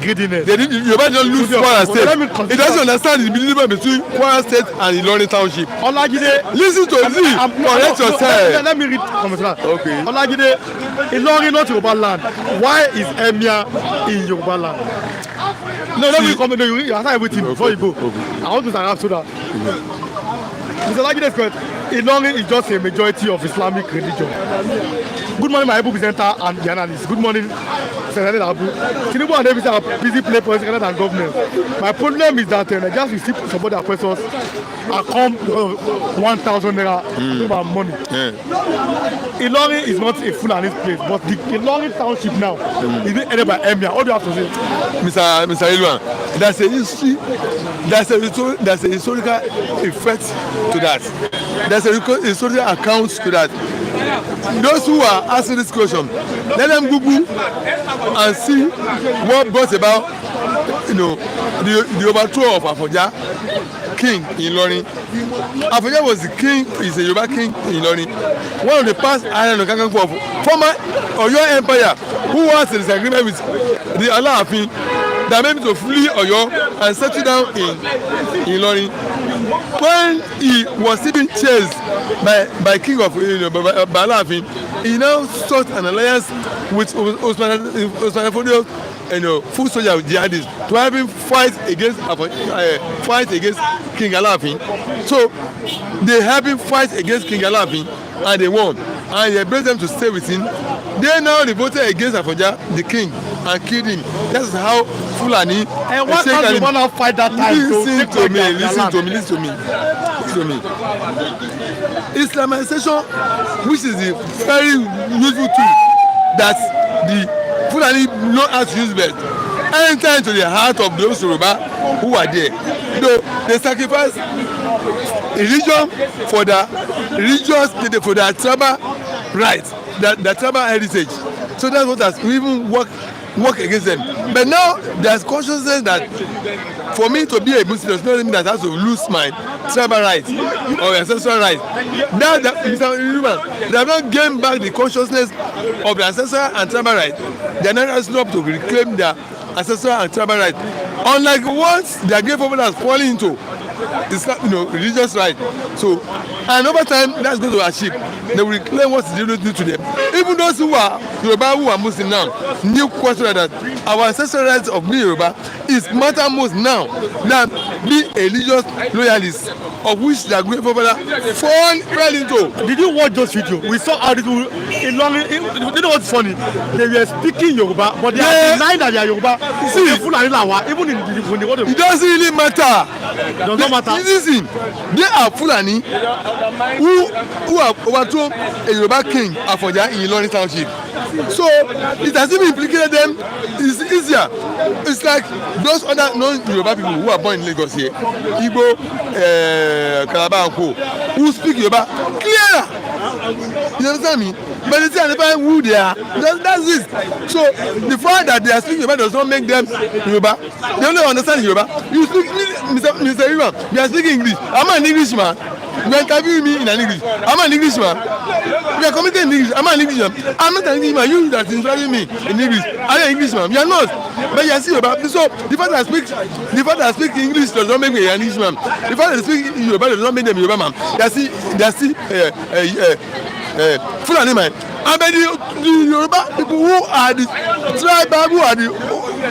greediness. Yoruba don't lose Kwara State. It doesn't understand the difference between Kwara State and Ilorin Township. Olajide, listen to me. Correct yourself. Let me read from the Okay. Olajide, Ilorin not Yoruba land. Why is Emir in Yoruba land? No, let me comment. You answer everything before you go. I want to answer that. Mr. Olajide is correct. Ilorin is just a majority of Islamic religion. Good morning, my Abu presenter and the analyst. Good morning, Senator Abu. Tinubu and Davis are busy playing political and government. My problem is that just receive some other questions and come 1,000 naira money. Ilorin is not a Fulani place, but the Ilorin township now is being headed by Emir. What do you have to say? Mr. Ilwan, there's a history, there's a historical effect to that. There's a historical account to that. Those who are asking this question, let them Google and see what brought about, the overthrow of Afonja king in Ilorin. Afonja was the king, is a Yoruba king in Ilorin. One of the past Iron Kakanfo of former Oyo Empire, who was in disagreement with the Alaafin that made him to flee Oyo and settle down in Ilorin. When he was even chased by king of by Alaafin, he now sought an alliance with Osman Fodio, full soldier jihadists to have him fight against King Alaafin. So they have him fight against King Alaafin and they won, and they brought them to stay with him. They now revolted against Afonja, the king, and killed him. That's how Fulani. And why can't you want to fight that time? Listen to me. Islamization, which is a very useful tool that the Fulani know how to use best, enter into the heart of those Yoruba who are there. Though they sacrifice religion for their tribal rights, their tribal heritage. So that's what has even work against them. But now there's consciousness that for me to be a Muslim does not mean that I have to lose my tribal rights or ancestral rights. Now they have not gained back the consciousness of the ancestral and tribal rights. They are not asking up to reclaim their ancestral and tribal rights. Unlike once their great people has fallen into religious right. So, and over time that's going to achieve. They will reclaim what is due to them. Even those who are Yoruba, who are Muslim now, new question that our ancestral rights of being Yoruba is matter most now than be a religious loyalist, of which their great people fell into. Did you watch those videos? We saw how people in London. You know what's funny? They were speaking Yoruba, but they are denying that they are Yoruba. See, even in the water. It doesn't really matter. Does not matter. Listen, they are Fulani who have overthrown a Yoruba king Afonja in Ilorin Township. So it has even implicated them. It's easier. It's like those other non-Yoruba people who are born in Lagos here, Igbo, Calabar and Co, who speak Yoruba clear. You understand me? But they say identify who they are. That's it. So the fact that they are speaking Yoruba does not make them Yoruba. They only understand Yoruba. You speak, Mr. Ivan, you are speaking English. I'm an Englishman. You are interviewing me in an English. I'm an Englishman. We are communicating in English. I'm an Englishman. I'm not an Englishman. You that is interviewing me in English. I'm an Englishman. You are not. But you are still Yoruba. So the fact that I speak English does not make me an Englishman. The fact that I speak Yoruba does not make them Yoruba man. They are still Fulani man. And then the Yoruba people who are the tribal, who are the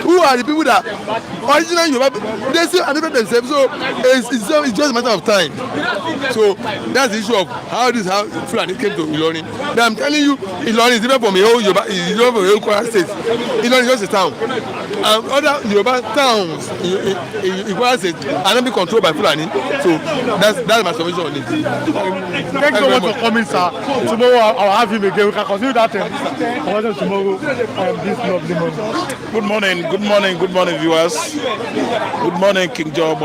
who are the people that original Yoruba, they still identify themselves. So it's just a matter of time. So that's the issue of how Fulani came to Ilorin. But I'm telling you, Ilorin is different from a whole Yoruba, it's different from a whole Kwara state. Ilorin is just a town. And other Yoruba towns in Kwara state are not being controlled by Fulani. So that's my submission on it. Thank you so much for coming, sir. Tomorrow I'll have him again. We can continue that tomorrow. This lovely morning. Good morning, viewers. Good morning, King Job.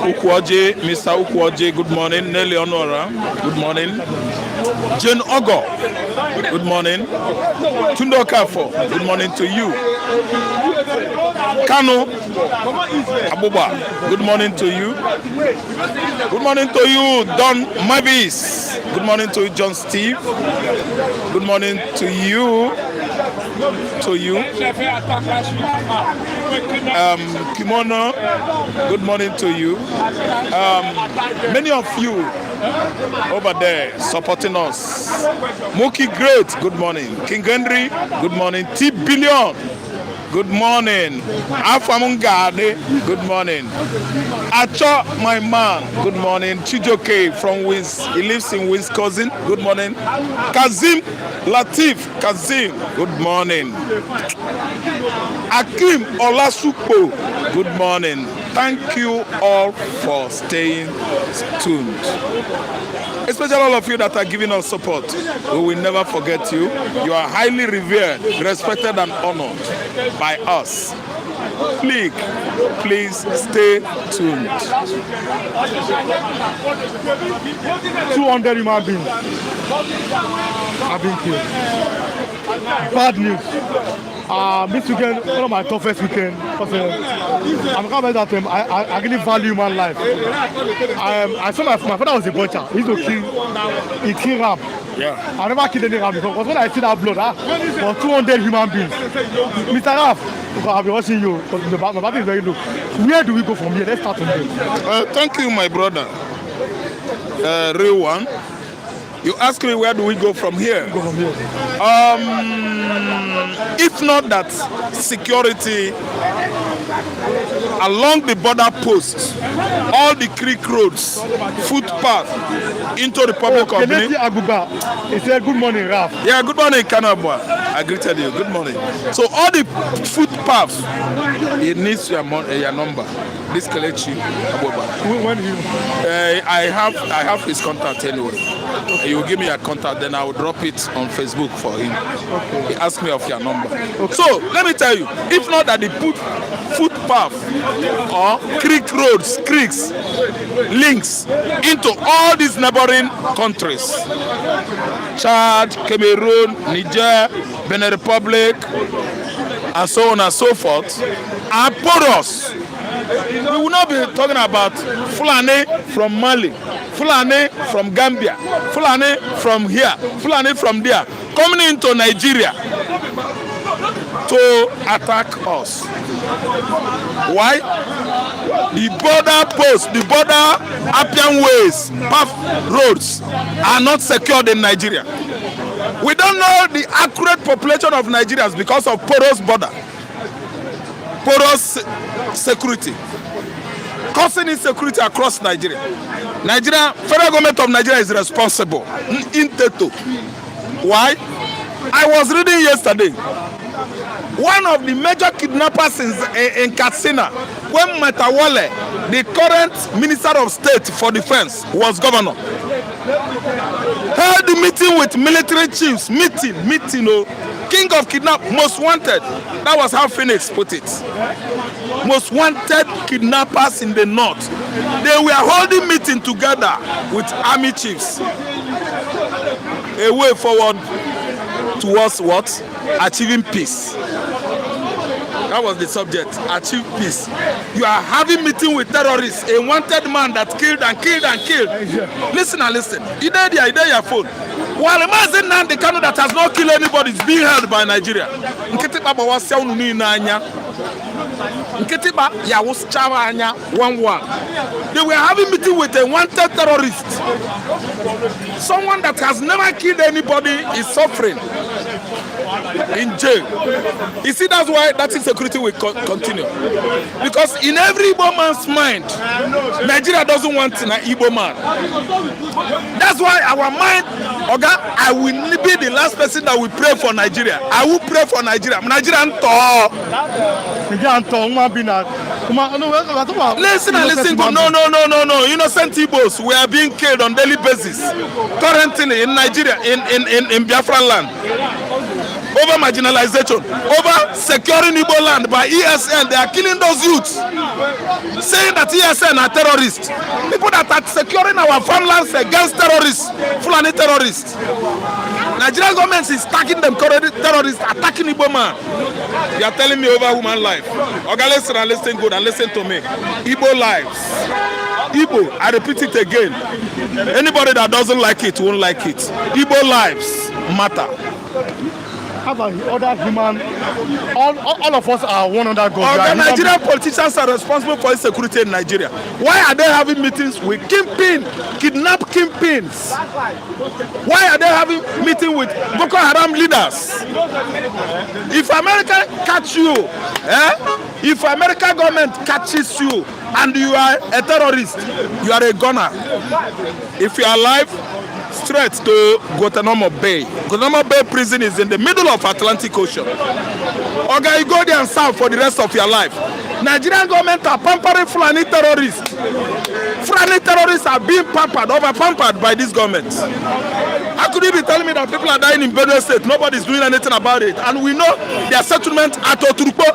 Ukwoje, Mr. Ukwoje, good morning. Nelly Honora, good morning. Jane Ogo, good morning. Tundo Kafo, good morning to you. Kano Abuba, good morning to you. Good morning to you, Don Mavis. Good morning to you, John Steve. Good morning to you. Kimono, good morning to you. Many of you over there supporting us. Moki Great, good morning. King Henry, good morning. T Billion, good morning. Afamungade, good morning. Acho, my man, good morning. Chijoke from he lives in Wisconsin, good morning. Kazim Latif, Kazim, good morning. Akim Olasupo, good morning. Thank you all for staying tuned. Especially all of you that are giving us support. We will never forget you. You are highly revered, respected, and honored by us. Please stay tuned. 200 human beings have been killed. Bad news. This weekend, one of my toughest weekends. I'm coming that I really value human life. I saw my father was a butcher. He used to kill ram. Yeah. I never killed any ram before. Because when I see that blood, for 200 human beings. Mr. Raf, I've been watching you. My battery is very low. Where do we go from here? Let's start from here. Thank you, my brother. Real one. You ask me where do we go from here? If not that security along the border posts, all the creek roads, footpath into the public of Benin. He said, good morning, Raf. Yeah, good morning, Kanabwa. I greeted you. Good morning. So all the footpaths, it needs your number. This Kelechi Aboba. When you? I have his contact anyway. Okay. You will give me a contact, then I will drop it on Facebook for him. Okay. He asked me of your number. Okay. So let me tell you, if not that they put footpath or creek roads, creeks, links into all these neighboring countries, Chad, Cameroon, Niger, Benin Republic, and so on and so forth, are porous. We will not be talking about Fulani from Mali, Fulani from Gambia, Fulani from here, Fulani from there, coming into Nigeria to attack us. Why? The border posts, the border Appian ways, path roads are not secured in Nigeria. We don't know the accurate population of Nigerians because of porous border, porous security, causing insecurity across Nigeria. Federal government of Nigeria is responsible in toto. Why? I was reading yesterday, one of the major kidnappers in Katsina, when Matawale, the current Minister of State for Defense, was governor, held a meeting with military chiefs, king of kidnap, most wanted. That was how Phoenix put it. Most wanted kidnappers in the north. They were holding meeting together with army chiefs. A way forward towards what? Achieving peace. That was the subject. Achieve peace. You are having meeting with terrorists, a wanted man that killed and killed and killed. Listen and listen. You there your phone. While a man saying the Kano that has not killed anybody is being held by Nigeria. They were having meeting with a wanted terrorist. Someone that has never killed anybody is suffering. in jail. You see, that's why that insecurity will continue. Because in every Igbo man's mind, Nigeria doesn't want an Igbo man. That's why our mind, Oga, I will be the last person that will pray for Nigeria. I will pray for Nigeria. Nigerian talk. Listen and listen, but no. Innocent Igbos, we are being killed on daily basis. Currently in Nigeria, in Biafra land. Over marginalization, over securing Igbo land by ESN, they are killing those youths. Saying that ESN are terrorists. People that are securing our farmlands against terrorists, Fulani terrorists. Nigerian government is attacking them, terrorists, attacking Igbo man. They are telling me over human life. Okay, listen and listen good and listen to me. Igbo lives. Igbo, I repeat it again. Anybody that doesn't like it won't like it. Igbo lives matter. How about other human? All of us are one under God. The Nigerian politicians are responsible for insecurity in Nigeria. Why are they having meetings with kidnapped kingpins? Why are they having meetings with Boko Haram leaders? If America catch you, if American government catches you and you are a terrorist, you are a gunner. If you are alive, straight to Guantanamo Bay. Guantanamo Bay prison is in the middle of Atlantic Ocean. Okay, you go there and serve for the rest of your life. Nigerian government are pampering Fulani terrorists. Fulani terrorists are being over-pampered by this government. How could you be telling me that people are dying in Benue State? Nobody is doing anything about it. And we know their settlement at Oturukpo.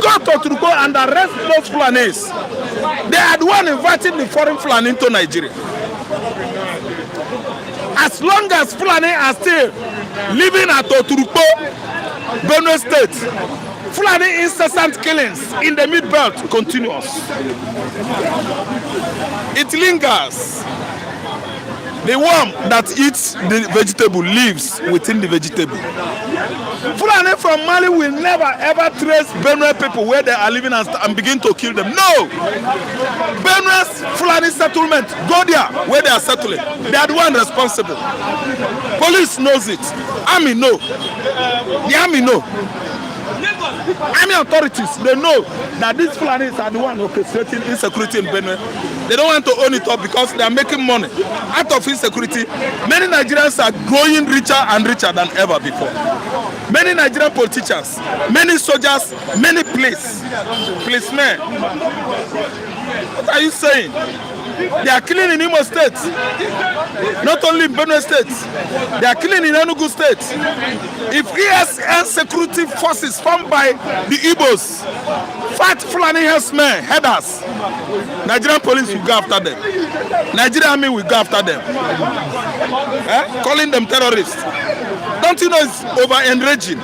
Go to Oturukpo and arrest those Fulanis. They are the one inviting the foreign Fulani into Nigeria. As long as Fulani are still living at Oturukpo, Benue State, Fulani incessant killings in the mid-belt continues. It lingers. The worm that eats the vegetable lives within the vegetable. Fulani from Mali will never ever trace Benue people where they are living and begin to kill them. No! Benue's Fulani settlement, go there where they are settling. They are the one responsible. Police knows it. Army know. The army know. Army authorities, they know that these Fulanis are the one orchestrating insecurity in Benue. They don't want to own it up because they are making money out of insecurity. Many Nigerians are growing richer and richer than ever before. Many Nigerian politicians, many soldiers, many policemen. What are you saying? They are killing in Imo State, not only in Benue State. They are killing in Enugu State. If ESN security forces formed by the Igbos fight Fulani Herdsmen, headers, Nigerian police will go after them. Nigerian army will go after them. Calling them terrorists. Don't you know it's over-enraging?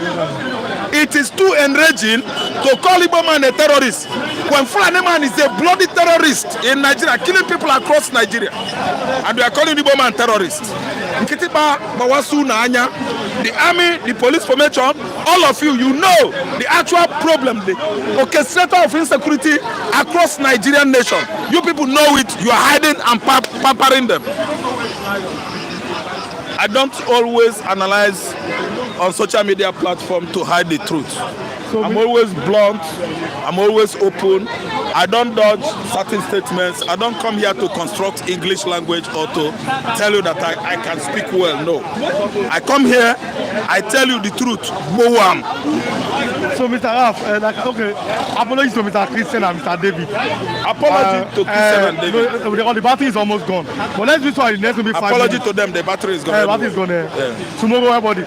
It is too enraging to call Igbo man a terrorist when Fulani man is a bloody terrorist in Nigeria, killing people across Nigeria. And we are calling Igbo man terrorist. Nkitiba, Bawasu, Naanya, the army, the police formation, all of you, you know the actual problem, the orchestrator of insecurity across Nigerian nation. You people know it, you are hiding and pampering them. I don't always analyze on social media platform to hide the truth. So I'm always blunt, I'm always open. I don't dodge certain statements. I don't come here to construct English language or to tell you that I can speak well. No. I come here, I tell you the truth. Boam. So Mr. Raf, okay, apologies to Mr. Christian and Mr. David. Apology to Christian and David. The battery is almost gone. But let's do so the next will be 5 Apology minutes. to them, the battery is gone. The battery is gone there. Tomorrow, everybody.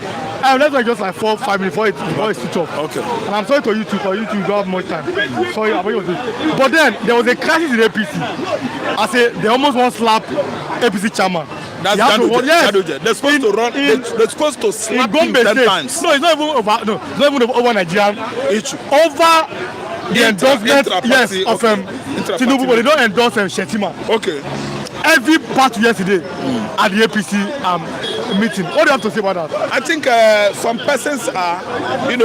Let's wait just like 4-5 minutes before it switch off. Okay. And I'm sorry to you too, for you two don't have much time. Sorry, but then there was a crisis in APC. I say they almost want to slap APC chairman. That's Gaduje. They're supposed to run. They're supposed to slap him 10 times. No, it's not even over. No, it's not even over Nigerian issue. Over the endorsement, yes, of Tinubu, but they don't endorse Shetima. Okay. Every part yesterday at the APC meeting. What do you have to say about that? I think some persons are,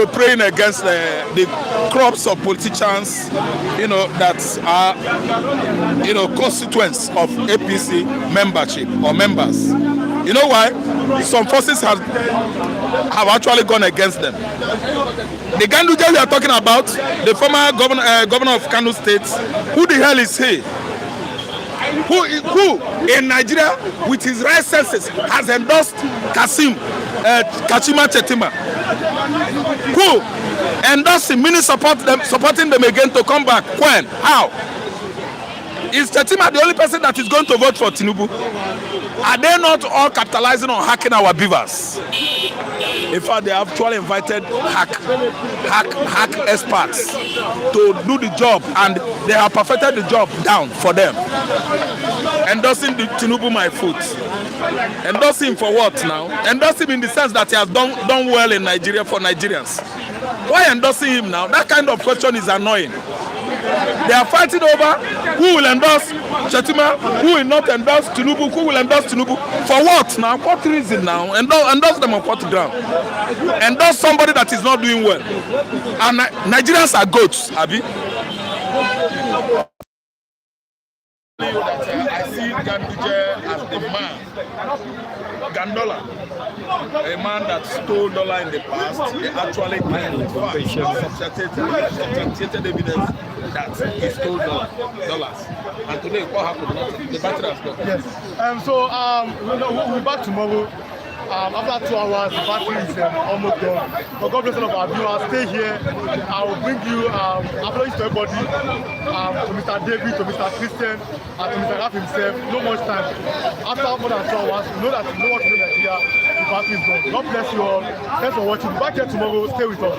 praying against the crops of politicians, that are, constituents of APC membership or members. You know why? some forces have actually gone against them. The Ganduje we are talking about, the former governor of Kano State, who the hell is he? Who in Nigeria, with his right senses, has endorsed Kashima Chetima? Who endorsed him, meaning supporting them again to come back? When? How? Is Chetima the only person that is going to vote for Tinubu? Are they not all capitalizing on hacking our beavers? In fact, they actually invited hack experts to do the job, and they have perfected the job down for them. Endorsing the Tinubu my foot. Endorsing him for what now? Endorsing him in the sense that he has done well in Nigeria for Nigerians. Why endorsing him now? That kind of question is annoying. They are fighting over who will endorse Chetima, who will not endorse Tinubu, who will endorse Tinubu. For what now? What reason now? Endorse them on what ground? Endorse somebody that is not doing well. And Nigerians are goats, Abi. I see Ganduje as the man, Gandola, a man that stole dollar in the past. He actually substantiated evidence that he stole dollars. And today, what happened? Nothing. The battery has gone. Yes. We'll be back tomorrow. After 2 hours, the battery is almost gone. For God bless all of our viewers, stay here. I will bring you apologies to everybody, to Mr. David, to Mr. Christian, and to Mr. Raf himself. No much time. After more than 2 hours, we know that no one will know here. The battery is gone. God bless you all. Thanks for watching. Back here tomorrow. Stay with us.